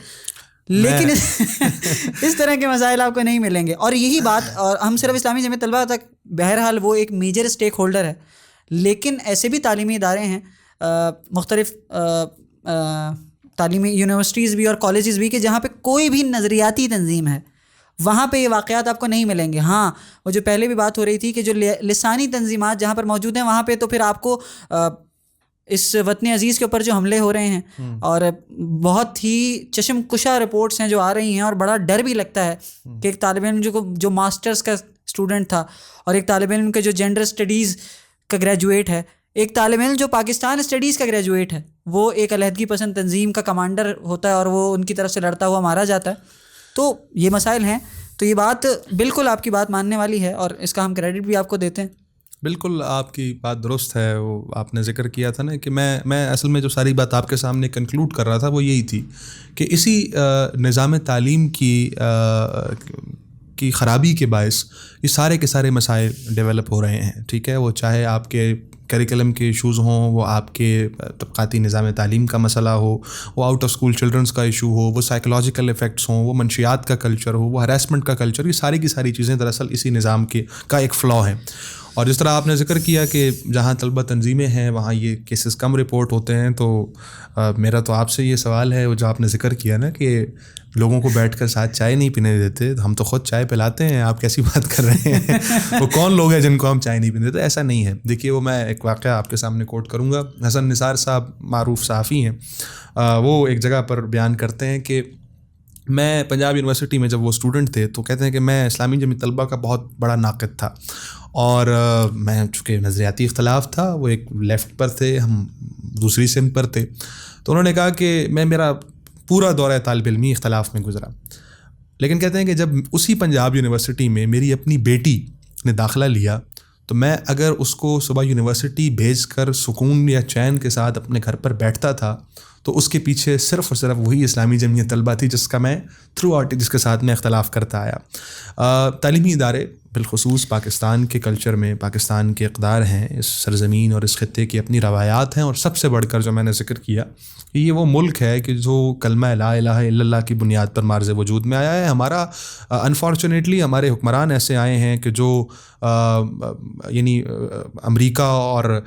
لیکن اس طرح کے مسائل آپ کو نہیں ملیں گے. اور یہی بات, اور ہم صرف اسلامی جمعیت طلبہ تک, بہرحال وہ ایک میجر اسٹیک ہولڈر ہے, لیکن ایسے بھی تعلیمی ادارے ہیں مختلف تعلیمی یونیورسٹیز بھی اور کالجز بھی کہ جہاں پہ کوئی بھی نظریاتی تنظیم ہے, وہاں پہ یہ واقعات آپ کو نہیں ملیں گے. ہاں وہ جو پہلے بھی بات ہو رہی تھی کہ جو لسانی تنظیمات جہاں پر موجود ہیں وہاں پہ تو پھر آپ کو اس وطن عزیز کے اوپر جو حملے ہو رہے ہیں اور بہت ہی چشم کشا رپورٹس ہیں جو آ رہی ہیں, اور بڑا ڈر بھی لگتا ہے کہ ایک طالب علم جو ماسٹرز کا اسٹوڈنٹ تھا, اور ایک طالب علم کے جو جینڈر اسٹڈیز کا گریجویٹ ہے, ایک طالب علم جو پاکستان اسٹڈیز کا گریجویٹ ہے, وہ ایک علیحدگی پسند تنظیم کا کمانڈر ہوتا ہے اور وہ ان کی طرف سے لڑتا ہوا مارا جاتا ہے. تو یہ مسائل ہیں. تو یہ بات بالکل آپ کی بات ماننے والی ہے, اور اس کا ہم کریڈٹ بھی آپ کو دیتے ہیں.
بالکل آپ کی بات درست ہے. وہ آپ نے ذکر کیا تھا نا کہ میں اصل میں جو ساری بات آپ کے سامنے کنکلوڈ کر رہا تھا وہ یہی تھی کہ اسی نظام تعلیم کی خرابی کے باعث یہ سارے کے سارے مسائل ڈیولپ ہو رہے ہیں. ٹھیک ہے, وہ چاہے آپ کے کریکلم کے ایشوز ہوں, وہ آپ کے طبقاتی نظام تعلیم کا مسئلہ ہو, وہ آؤٹ آف اسکول چلڈرنس کا ایشو ہو, وہ سائیکولوجیکل ایفیکٹس ہوں, وہ منشیات کا کلچر ہو, وہ ہراسمنٹ کا کلچر, یہ ساری کی ساری چیزیں دراصل اسی نظام کا ایک فلا ہے. اور جس طرح آپ نے ذکر کیا کہ جہاں طلبہ تنظیمیں ہیں وہاں یہ کیسز کم رپورٹ ہوتے ہیں, تو میرا تو آپ سے یہ سوال ہے, وہ جو آپ نے ذکر کیا نا کہ لوگوں کو بیٹھ کر ساتھ چائے نہیں پینے دیتے, ہم تو خود چائے پلاتے ہیں, آپ کیسی بات کر رہے ہیں, وہ کون لوگ ہیں جن کو ہم چائے نہیں پینے دیتے؟ ایسا نہیں ہے. دیکھیے وہ میں ایک واقعہ آپ کے سامنے کوٹ کروں گا. حسن نثار صاحب معروف صحافی ہیں, وہ ایک جگہ پر بیان کرتے ہیں کہ میں پنجاب یونیورسٹی میں جب وہ اسٹوڈنٹ تھے تو کہتے ہیں کہ میں اسلامی جمعیت طلبہ کا بہت بڑا ناقد تھا، اور میں چونکہ نظریاتی اختلاف تھا، وہ ایک لیفٹ پر تھے، ہم دوسری سمت پر تھے، تو انہوں نے کہا کہ میرا پورا دورہ طالب علمی اختلاف میں گزرا، لیکن کہتے ہیں کہ جب اسی پنجاب یونیورسٹی میں میری اپنی بیٹی نے داخلہ لیا تو میں اگر اس کو صبح یونیورسٹی بھیج کر سکون یا چین کے ساتھ اپنے گھر پر بیٹھتا تھا تو اس کے پیچھے صرف اور صرف وہی اسلامی جمعیت طلبہ تھی جس کا میں تھرو آؤٹ جس کے ساتھ میں اختلاف کرتا آیا۔ تعلیمی ادارے بالخصوص پاکستان کے کلچر میں پاکستان کے اقدار ہیں، اس سرزمین اور اس خطے کی اپنی روایات ہیں، اور سب سے بڑھ کر جو میں نے ذکر کیا کہ یہ وہ ملک ہے کہ جو کلمہ لا الہ الا اللہ کی بنیاد پر مارز وجود میں آیا ہے۔ ہمارا انفارچونیٹلی ہمارے حکمران ایسے آئے ہیں کہ جو یعنی امریکہ اور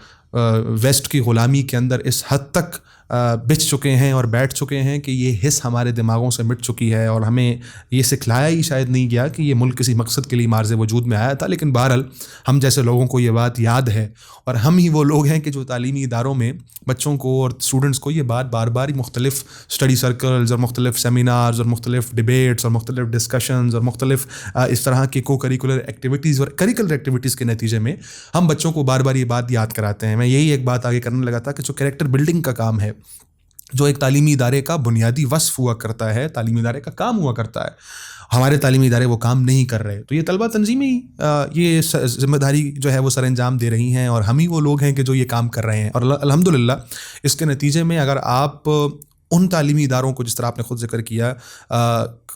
ویسٹ کی غلامی کے اندر اس حد تک بچ چکے ہیں اور بیٹھ چکے ہیں کہ یہ حس ہمارے دماغوں سے مٹ چکی ہے، اور ہمیں یہ سکھلایا ہی شاید نہیں گیا کہ یہ ملک کسی مقصد کے لیے مارز وجود میں آیا تھا، لیکن بہرحال ہم جیسے لوگوں کو یہ بات یاد ہے، اور ہم ہی وہ لوگ ہیں کہ جو تعلیمی اداروں میں بچوں کو اور اسٹوڈنٹس کو یہ بات بار بار مختلف اسٹڈی سرکلز اور مختلف سیمینارز اور مختلف ڈبیٹس اور مختلف ڈسکشنز اور مختلف اس طرح کی کو کریکولر ایکٹیویٹیز اور کریکولر ایکٹیویٹیز کے نتیجے میں ہم بچوں کو بار بار یہ بات یاد کراتے ہیں۔ میں یہی ایک بات آگے کرنے لگا تھا کہ جو کریکٹر بلڈنگ کا کام ہے، جو ایک تعلیمی ادارے کا بنیادی وصف ہوا کرتا ہے، تعلیمی ادارے کا کام ہوا کرتا ہے، ہمارے تعلیمی ادارے وہ کام نہیں کر رہے، تو یہ طلبہ تنظیمیں یہ ذمہ داری جو ہے وہ سر انجام دے رہی ہیں، اور ہم ہی وہ لوگ ہیں کہ جو یہ کام کر رہے ہیں، اور الحمدللہ اس کے نتیجے میں اگر آپ ان تعلیمی اداروں کو جس طرح آپ نے خود ذکر کیا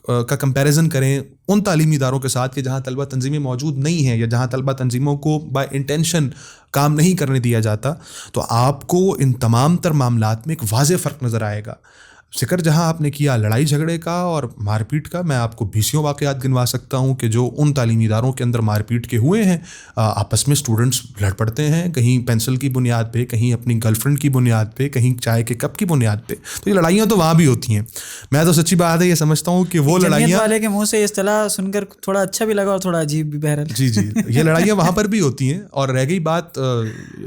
کا کمپیریزن کریں ان تعلیمی اداروں کے ساتھ کہ جہاں طلبہ تنظیمیں موجود نہیں ہیں یا جہاں طلبہ تنظیموں کو بائی انٹینشن کام نہیں کرنے دیا جاتا، تو آپ کو ان تمام تر معاملات میں ایک واضح فرق نظر آئے گا۔ ذکر جہاں آپ نے کیا لڑائی جھگڑے کا اور مار پیٹ کا، میں آپ کو بیسیوں واقعات گنوا سکتا ہوں کہ جو ان تعلیمی اداروں کے اندر مار پیٹ کے ہوئے ہیں، آپس میں اسٹوڈنٹس لڑ پڑتے ہیں، کہیں پینسل کی بنیاد پہ، کہیں اپنی گرل فرینڈ کی بنیاد پہ، کہیں چائے کے کپ کی بنیاد پہ، تو یہ لڑائیاں تو وہاں بھی ہوتی ہیں۔ میں تو سچی بات ہے یہ سمجھتا ہوں کہ وہ لڑائیاں
والے کے منہ سے اصطلاح سن کر تھوڑا اچھا بھی لگا اور تھوڑا عجیب بھی، بہرحال
جی یہ لڑائیاں وہاں پر بھی ہوتی ہیں، اور رہ گئی بات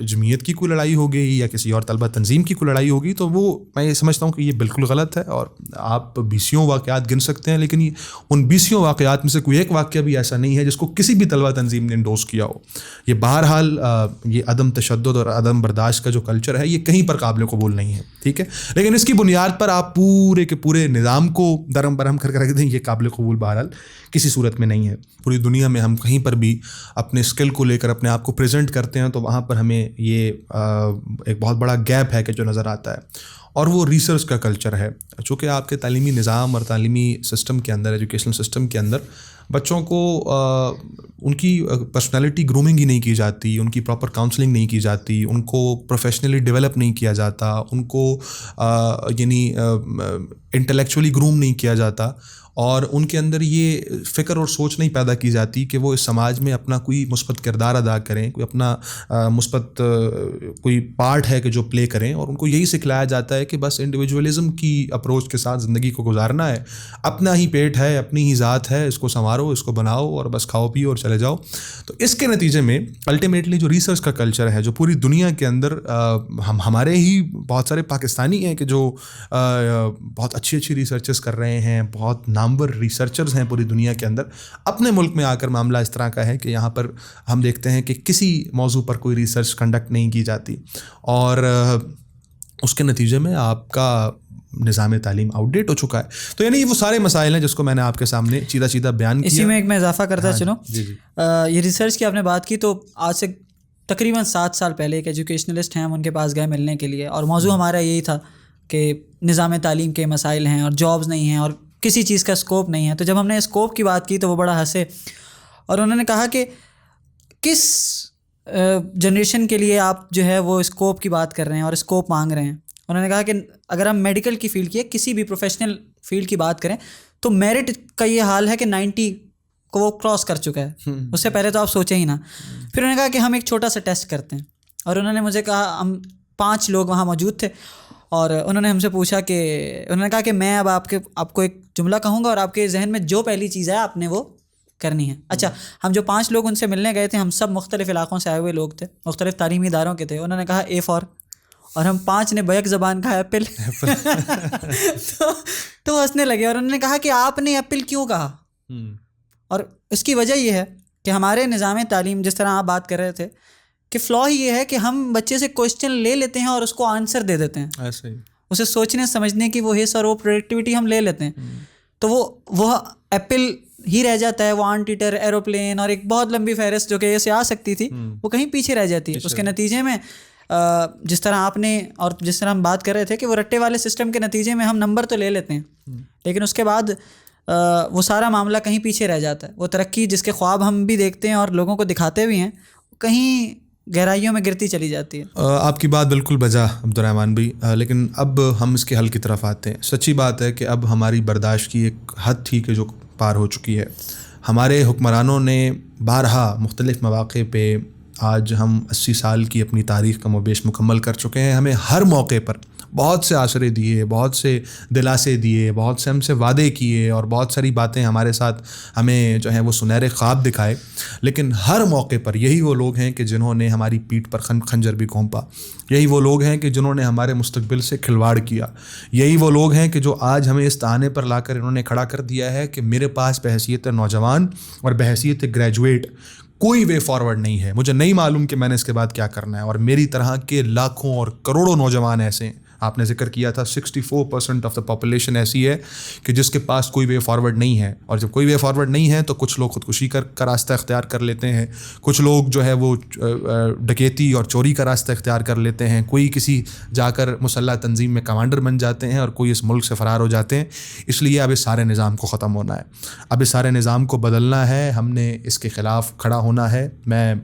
جمعیت کی کوئی لڑائی ہو گئی یا کسی اور طلبہ تنظیم کی کوئی لڑائی ہوگی، تو وہ میں یہ سمجھتا ہوں کہ یہ بالکل غلط ہے، اور آپ بیسیوں واقعات گن سکتے ہیں، لیکن ان بیسیوں واقعات میں سے کوئی ایک واقعہ بھی ایسا نہیں ہے جس کو کسی بھی طلبہ تنظیم نے انڈوس کیا ہو۔ یہ بہرحال یہ عدم تشدد اور عدم برداشت کا جو کلچر ہے یہ کہیں پر قابل قبول نہیں ہے، ٹھیک ہے، لیکن اس کی بنیاد پر آپ پورے کے پورے نظام کو درہم برہم کر کے رکھ دیں، یہ قابل قبول بہرحال کسی صورت میں نہیں ہے۔ پوری دنیا میں ہم کہیں پر بھی اپنے اسکل کو لے کر اپنے آپ کو پریزنٹ کرتے ہیں تو وہاں پر ہمیں یہ ایک بہت بڑا گیپ ہے کہ جو نظر آتا ہے، اور وہ ریسرچ کا کلچر ہے۔ چونکہ آپ کے تعلیمی نظام اور تعلیمی سسٹم کے اندر، ایجوکیشنل سسٹم کے اندر بچوں کو ان کی پرسنالٹی گرومنگ ہی نہیں کی جاتی، ان کی پراپر کاؤنسلنگ نہیں کی جاتی، ان کو پروفیشنلی ڈیولپ نہیں کیا جاتا، ان کو یعنی انٹلیکچولی گروم نہیں کیا جاتا، اور ان کے اندر یہ فکر اور سوچ نہیں پیدا کی جاتی کہ وہ اس سماج میں اپنا کوئی مثبت کردار ادا کریں، کوئی اپنا مثبت کوئی پارٹ ہے کہ جو پلے کریں، اور ان کو یہی سکھلایا جاتا ہے کہ بس انڈیویجولزم کی اپروچ کے ساتھ زندگی کو گزارنا ہے، اپنا ہی پیٹ ہے، اپنی ہی ذات ہے، اس کو سنوارو، اس کو بناؤ اور بس کھاؤ پیو اور چلے جاؤ۔ تو اس کے نتیجے میں الٹیمیٹلی جو ریسرچ کا کلچر ہے جو پوری دنیا کے اندر ہمارے ہی بہت سارے پاکستانی ہیں کہ جو بہت اچھی ریسرچز کر رہے ہیں، بہت نامور ریسرچرز ہیں پوری دنیا کے اندر، اپنے ملک میں آ کر معاملہ اس طرح کا ہے کہ یہاں پر ہم دیکھتے ہیں کہ کسی موضوع پر کوئی ریسرچ کنڈکٹ نہیں کی جاتی، اور اس کے نتیجے میں آپ کا نظام تعلیم آؤٹ ڈیٹ ہو چکا ہے۔ تو یعنی وہ سارے مسائل ہیں جس کو میں نے آپ کے سامنے چیدہ بیان کیا۔
اسی میں ایک میں اضافہ کرتا چلوں،
جی
یہ ریسرچ کی آپ نے بات کی، تو آج سے تقریباً 7 سال پہلے ایک ایجوکیشنلسٹ ہیں، ہم ان کے پاس گئے ملنے کے لیے، اور موضوع ہمارا یہی تھا کہ نظام تعلیم کے مسائل ہیں اور جابز نہیں ہیں اور کسی چیز کا اسکوپ نہیں ہے۔ تو جب ہم نے اسکوپ کی بات کی تو وہ بڑا ہنسے، اور انہوں نے کہا کہ کس جنریشن کے لیے آپ جو ہے وہ اسکوپ کی بات کر رہے ہیں اور اسکوپ مانگ رہے ہیں۔ انہوں نے کہا کہ اگر ہم میڈیکل کی فیلڈ کی، کسی بھی پروفیشنل فیلڈ کی بات کریں تو میرٹ کا یہ حال ہے کہ 90 کو وہ کراس کر چکا ہے، اس سے پہلے تو آپ سوچیں ہی نا۔ پھر انہوں نے کہا کہ ہم ایک چھوٹا سا ٹیسٹ کرتے ہیں، اور انہوں نے مجھے کہا، ہم 5 لوگ وہاں موجود تھے، اور انہوں نے ہم سے پوچھا کہ انہوں نے کہا کہ میں اب آپ کو ایک جملہ کہوں گا اور آپ کے ذہن میں جو پہلی چیز ہے آپ نے وہ کرنی ہے۔ اچھا، ہم جو 5 لوگ ان سے ملنے گئے تھے، ہم سب مختلف علاقوں سے آئے ہوئے لوگ تھے، مختلف تعلیمی اداروں کے تھے۔ انہوں نے کہا A فار اور ہم 5 نے بیک زبان کہا ایپل. تو ہنسنے لگے اور انہوں نے کہا کہ آپ نے ایپل کیوں کہا. اور اس کی وجہ یہ ہے کہ ہمارے نظام تعلیم جس طرح آپ بات کر رہے تھے کہ فلا ہی یہ ہے کہ ہم بچے سے کوشچن لے لیتے ہیں اور اس کو آنسر دے دیتے ہیں.
ایسے ہی
اسے سوچنے سمجھنے کی وہ حصہ اور وہ پروڈکٹیوٹی ہم لے لیتے ہیں. تو وہ ایپل ہی رہ جاتا ہے. وہ آنٹ ایٹر, ایروپلین اور ایک بہت لمبی فہرست جو کہ ایسے آ سکتی تھی وہ کہیں پیچھے رہ جاتی ہے. اس کے نتیجے میں جس طرح آپ نے اور جس طرح ہم بات کر رہے تھے کہ وہ رٹے والے سسٹم کے نتیجے میں ہم نمبر تو لے لیتے ہیں لیکن اس کے بعد وہ سارا معاملہ کہیں پیچھے رہ جاتا ہے. وہ ترقی جس کے خواب ہم بھی دیکھتے ہیں اور لوگوں کو دکھاتے بھی ہیں کہیں گہرائیوں میں گرتی چلی جاتی ہے.
آپ کی بات بالکل بجا عبد الرحمن بھائی, لیکن اب ہم اس کے حل کی طرف آتے ہیں. سچی بات ہے کہ اب ہماری برداشت کی ایک حد تھی کہ جو پار ہو چکی ہے. ہمارے حکمرانوں نے بارہا مختلف مواقع پہ, آج ہم 80 سال کی اپنی تاریخ کم و بیش مکمل کر چکے ہیں, ہمیں ہر موقع پر بہت سے آسرے دیے, بہت سے دلاسے دیے, بہت سے ہم سے وعدے کیے اور بہت ساری باتیں ہمارے ساتھ ہمیں جو ہیں وہ سنہرے خواب دکھائے. لیکن ہر موقع پر یہی وہ لوگ ہیں کہ جنہوں نے ہماری پیٹھ پر خنجر بھی گھونپا. یہی وہ لوگ ہیں کہ جنہوں نے ہمارے مستقبل سے کھلواڑ کیا. یہی وہ لوگ ہیں کہ جو آج ہمیں اس تانے پر لا کر انہوں نے کھڑا کر دیا ہے کہ میرے پاس بحیثیت نوجوان اور بحیثیت گریجویٹ کوئی وے فارورڈ نہیں ہے. مجھے نہیں معلوم کہ میں نے اس کے بعد کیا کرنا ہے. اور میری طرح کے لاکھوں اور کروڑوں نوجوان ایسے ہیں. آپ نے ذکر کیا تھا 64% آف دا پاپولیشن ایسی ہے کہ جس کے پاس کوئی وے فارورڈ نہیں ہے. اور جب کوئی وے فارورڈ نہیں ہے تو کچھ لوگ خودکشی کا راستہ اختیار کر لیتے ہیں, کچھ لوگ جو ہے وہ ڈکیتی اور چوری کا راستہ اختیار کر لیتے ہیں, کوئی کسی جا کر مسلح تنظیم میں کمانڈر بن جاتے ہیں اور کوئی اس ملک سے فرار ہو جاتے ہیں. اس لیے اب اس سارے نظام کو ختم ہونا ہے, اب اس سارے نظام کو بدلنا ہے. ہم نے اس کے خلاف کھڑا ہونا ہے. میں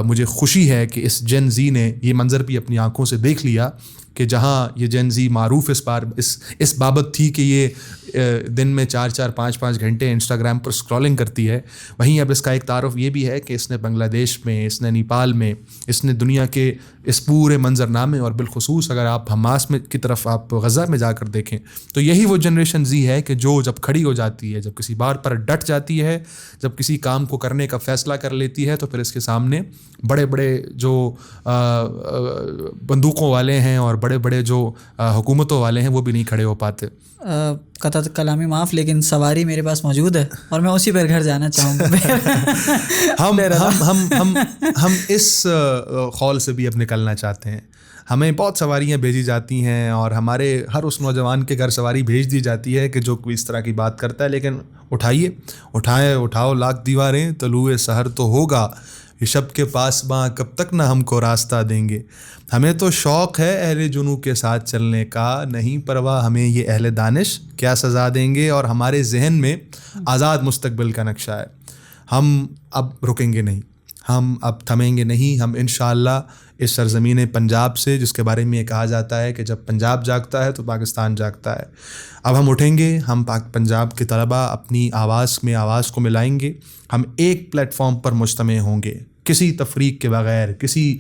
مجھے خوشی ہے کہ اس جن زی نے یہ منظر بھی اپنی آنکھوں سے دیکھ لیا کہ جہاں یہ جن زی معروف اس بابت تھی کہ یہ دن میں 4-4 5-5 گھنٹے انسٹاگرام پر اسکرولنگ کرتی ہے, وہیں اب اس کا ایک تعارف یہ بھی ہے کہ اس نے بنگلہ دیش میں, اس نے نیپال میں, اس نے دنیا کے اس پورے منظرنامے اور بالخصوص اگر آپ حماس میں کی طرف آپ غزہ میں جا کر دیکھیں تو یہی وہ جنریشن زی ہے کہ جو جب کھڑی ہو جاتی ہے, جب کسی بات پر ڈٹ جاتی ہے, جب کسی کام کو کرنے کا فیصلہ کر لیتی ہے تو پھر اس کے سامنے بڑے بڑے جو بندوقوں والے ہیں اور بڑے بڑے جو حکومتوں والے ہیں وہ بھی نہیں کھڑے ہو پاتے.
قطع کلامی معاف, لیکن سواری میرے پاس موجود ہے اور میں اسی پر گھر جانا چاہوں گا.
ہم اس خول سے بھی اب نکلنا چاہتے ہیں. ہمیں بہت سواریاں بھیجی جاتی ہیں اور ہمارے ہر اس نوجوان کے گھر سواری بھیج دی جاتی ہے کہ جو کوئی اس طرح کی بات کرتا ہے. لیکن اٹھاؤ لاکھ دیواریں, طلوع سحر تو ہوگا, یہ شب کے پاس باں کب تک نہ ہم کو راستہ دیں گے. ہمیں تو شوق ہے اہل جنو کے ساتھ چلنے کا, نہیں پرواہ ہمیں یہ اہل دانش کیا سزا دیں گے. اور ہمارے ذہن میں آزاد مستقبل کا نقشہ ہے. ہم اب رکیں گے نہیں, ہم اب تھمیں گے نہیں. ہم انشاءاللہ اس سرزمین پنجاب سے, جس کے بارے میں یہ کہا جاتا ہے کہ جب پنجاب جاگتا ہے تو پاکستان جاگتا ہے, اب ہم اٹھیں گے. ہم پنجاب کے طلباء اپنی آواز میں آواز کو ملائیں گے. ہم ایک پلیٹ فارم پر مجتمع ہوں گے, کسی تفریق کے بغیر, کسی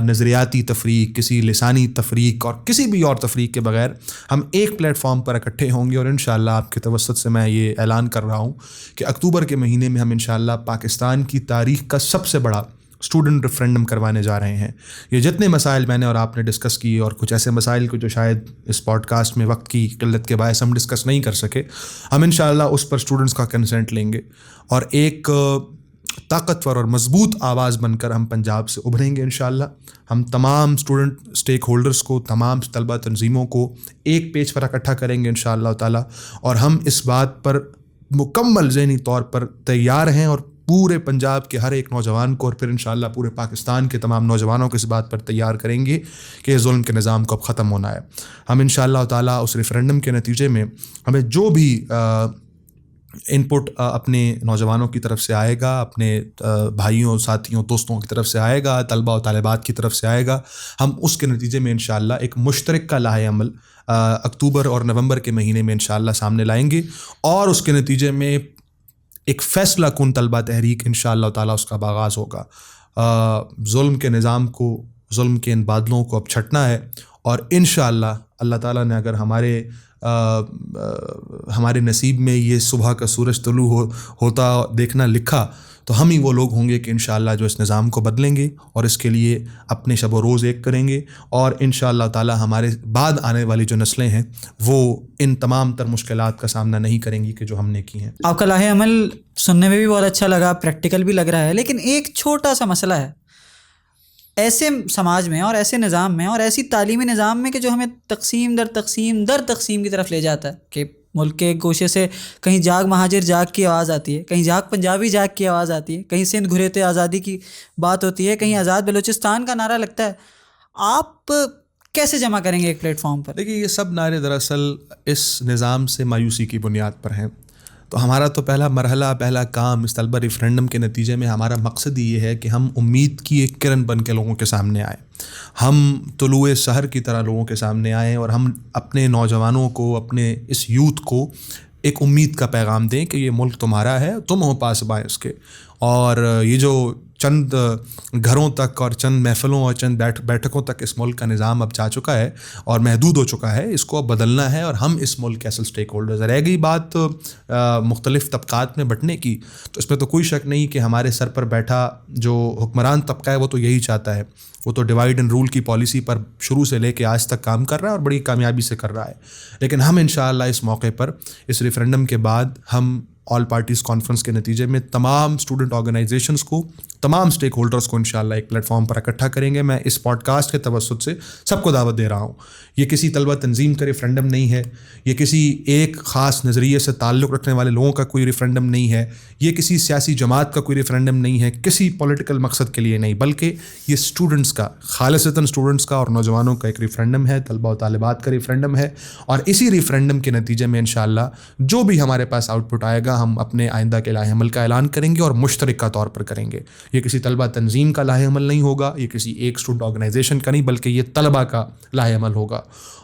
نظریاتی تفریق, کسی لسانی تفریق اور کسی بھی اور تفریق کے بغیر ہم ایک پلیٹ فارم پر اکٹھے ہوں گے. اور انشاءاللہ آپ کے توسط سے میں یہ اعلان کر رہا ہوں کہ اکتوبر کے مہینے میں ہم انشاءاللہ پاکستان کی تاریخ کا سب سے بڑا اسٹوڈنٹ ریفرینڈم کروانے جا رہے ہیں. یہ جتنے مسائل میں نے اور آپ نے ڈسکس کی, اور کچھ ایسے مسائل کو جو شاید اس پوڈ کاسٹ میں وقت کی قلت کے باعث ہم ڈسکس نہیں کر سکے, ہم انشاءاللہ اس پر اسٹوڈنٹس کا کنسنٹ لیں گے اور ایک طاقتور اور مضبوط آواز بن کر ہم پنجاب سے ابھریں گے انشاءاللہ. ہم تمام اسٹوڈنٹ اسٹیک ہولڈرز کو, تمام طلبہ تنظیموں کو ایک پیج پر اکٹھا کریں گے انشاءاللہ تعالیٰ. اور ہم اس بات پر مکمل ذہنی طور پر تیار ہیں اور پورے پنجاب کے ہر ایک نوجوان کو اور پھر انشاءاللہ پورے پاکستان کے تمام نوجوانوں کو اس بات پر تیار کریں گے کہ ظلم کے نظام کو اب ختم ہونا ہے. ہم انشاءاللہ تعالیٰ اس ریفرینڈم کے نتیجے میں ہمیں جو بھی ان پٹ اپنے نوجوانوں کی طرف سے آئے گا, اپنے بھائیوں, ساتھیوں, دوستوں کی طرف سے آئے گا, طلبہ و طالبات کی طرف سے آئے گا, ہم اس کے نتیجے میں انشاءاللہ ایک مشترک کا لاہ عمل اکتوبر اور نومبر کے مہینے میں انشاءاللہ سامنے لائیں گے. اور اس کے نتیجے میں ایک فیصلہ کن طلبہ تحریک انشاءاللہ تعالیٰ اس کا آغاز ہوگا. ظلم کے نظام کو ظلم کے ان بادلوں کو اب چھٹنا ہے، اور انشاءاللہ اللہ تعالیٰ نے اگر ہمارے نصیب میں یہ صبح کا سورج طلوع ہوتا دیکھنا لکھا تو ہم ہی وہ لوگ ہوں گے کہ انشاءاللہ جو اس نظام کو بدلیں گے اور اس کے لیے اپنے شب و روز ایک کریں گے، اور انشاءاللہ تعالیٰ ہمارے بعد آنے والی جو نسلیں ہیں وہ ان تمام تر مشکلات کا سامنا نہیں کریں گی کہ جو ہم نے کی ہیں۔
آپ کا لاہ عمل سننے میں بھی بہت اچھا لگا، پریکٹیکل بھی لگ رہا ہے، لیکن ایک چھوٹا سا مسئلہ ہے ایسے سماج میں اور ایسے نظام میں اور ایسی تعلیمی نظام میں کہ جو ہمیں تقسیم در تقسیم کی طرف لے جاتا ہے، کہ ملک کے ایک گوشے سے کہیں جاگ مہاجر جاگ کی آواز آتی ہے، کہیں جاگ پنجابی جاگ کی آواز آتی ہے، کہیں سندھ گھریتے آزادی کی بات ہوتی ہے، کہیں آزاد بلوچستان کا نعرہ لگتا ہے۔ آپ کیسے جمع کریں گے ایک پلیٹ فارم پر؟
دیکھیے، یہ سب نعرے دراصل اس نظام سے مایوسی کی بنیاد پر ہیں۔ تو ہمارا تو پہلا کام اس طلبہ ریفرینڈم کے نتیجے میں ہمارا مقصد یہ ہے کہ ہم امید کی ایک کرن بن کے لوگوں کے سامنے آئیں، ہم طلوع سحر کی طرح لوگوں کے سامنے آئیں، اور ہم اپنے نوجوانوں کو، اپنے اس یوتھ کو ایک امید کا پیغام دیں کہ یہ ملک تمہارا ہے، تم ہو پاسباں اس کے، اور یہ جو چند گھروں تک اور چند محفلوں اور چند بیٹھکوں تک اس ملک کا نظام اب جا چکا ہے اور محدود ہو چکا ہے، اس کو اب بدلنا ہے، اور ہم اس ملک کے اصل اسٹیک ہولڈرز۔ رہ گئی بات مختلف طبقات میں بٹنے کی، تو اس میں تو کوئی شک نہیں کہ ہمارے سر پر بیٹھا جو حکمران طبقہ ہے وہ تو یہی چاہتا ہے، وہ تو ڈیوائڈ اینڈ رول کی پالیسی پر شروع سے لے کے آج تک کام کر رہا ہے اور بڑی کامیابی سے کر رہا ہے۔ لیکن ہم انشاءاللہ اس موقع پر، اس ریفرینڈم کے بعد، ہم آل پارٹیز کانفرنس کے نتیجے میں تمام اسٹوڈنٹ آرگنائزیشنس کو، تمام اسٹیک ہولڈرز کو انشاءاللہ ایک پلیٹ فارم پر اکٹھا کریں گے۔ میں اس پوڈ کاسٹ کے توسط سے سب کو دعوت دے رہا ہوں۔ یہ کسی طلبہ تنظیم کا ریفرینڈم نہیں ہے، یہ کسی ایک خاص نظریے سے تعلق رکھنے والے لوگوں کا کوئی ریفرینڈم نہیں ہے، یہ کسی سیاسی جماعت کا کوئی ریفرینڈم نہیں ہے، کسی پولیٹیکل مقصد کے لیے نہیں، بلکہ یہ اسٹوڈنٹس کا، خالصتاً اسٹوڈنٹس کا اور نوجوانوں کا ایک ریفرینڈم ہے، طلبہ و طالبات کا ریفرینڈم ہے، اور اسی ریفرینڈم کے نتیجے میں انشاءاللہ جو بھی ہمارے پاس آؤٹ پٹ آئے گا، ہم اپنے آئندہ کے لاہ عمل کا اعلان کریں گے اور مشترکہ طور پر کریں گے۔ یہ کسی طلبہ تنظیم کا لاہ عمل نہیں ہوگا، یہ کسی ایک اسٹوڈنٹ آرگنائزیشن کا نہیں، بلکہ یہ طلبہ کا لاہ عمل ہوگا،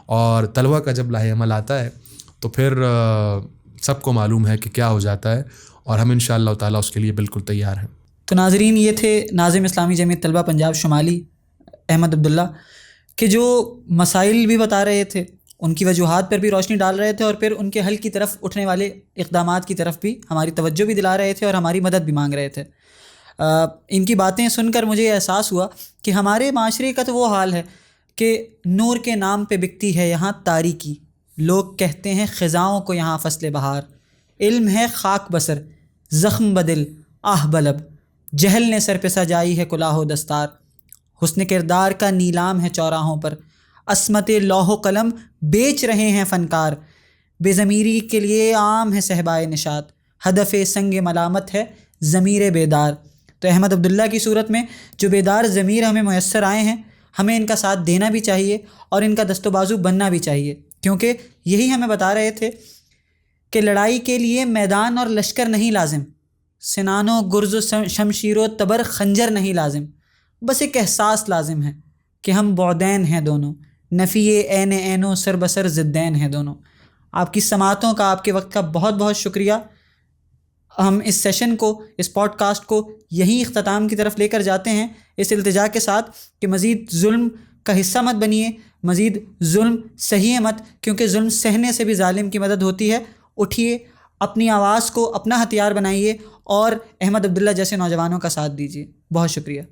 اور طلبہ کا جب لاہ عمل آتا ہے تو پھر سب کو معلوم ہے کہ کیا ہو جاتا ہے، اور ہم انشاءاللہ تعالیٰ اس کے لیے بالکل تیار ہیں۔
تو ناظرین، یہ تھے ناظم اسلامی جمعیت طلبہ پنجاب شمالی احمد عبداللہ، کہ جو مسائل بھی بتا رہے تھے، ان کی وجوہات پر بھی روشنی ڈال رہے تھے، اور پھر ان کے حل کی طرف اٹھنے والے اقدامات کی طرف بھی ہماری توجہ بھی دلا رہے تھے اور ہماری مدد بھی مانگ رہے تھے۔ ان کی باتیں سن کر مجھے یہ احساس ہوا کہ ہمارے معاشرے کا تو وہ حال ہے کہ نور کے نام پہ بکتی ہے یہاں تاریکی، لوگ کہتے ہیں خزاؤں کو یہاں فصل بہار، علم ہے خاک بسر، زخم بدل آہ بلب، جہل نے سر پہ سجائی ہے کلاه و دستار، حسن کردار کا نیلام ہے چوراہوں پر، عصمت لوح و قلم بیچ رہے ہیں فنکار، بے ضمیری کے لیے عام ہے صحبائے نشاط، ہدف سنگ ملامت ہے ضمیر بیدار۔ تو احمد عبداللہ کی صورت میں جو بیدار ضمیر ہمیں میسر آئے ہیں، ہمیں ان کا ساتھ دینا بھی چاہیے اور ان کا دست و بازو بننا بھی چاہیے، کیونکہ یہی ہمیں بتا رہے تھے کہ لڑائی کے لیے میدان اور لشکر نہیں لازم، سنان و گرز و شمشیر و تبر خنجر نہیں لازم، بس ایک احساس لازم ہے کہ ہم بعدین ہیں دونوں، نفی عین عین و سر بسر ضدین ہیں دونوں۔ آپ کی سماعتوں کا، آپ کے وقت کا بہت بہت شکریہ۔ ہم اس سیشن کو، اس پوڈ کاسٹ کو یہیں اختتام کی طرف لے کر جاتے ہیں، اس التجا کے ساتھ کہ مزید ظلم کا حصہ مت بنیے، مزید ظلم سہیے مت، کیونکہ ظلم سہنے سے بھی ظالم کی مدد ہوتی ہے۔ اٹھیے، اپنی آواز کو اپنا ہتھیار بنائیے اور احمد عبداللہ جیسے نوجوانوں کا ساتھ دیجیے۔ بہت شکریہ۔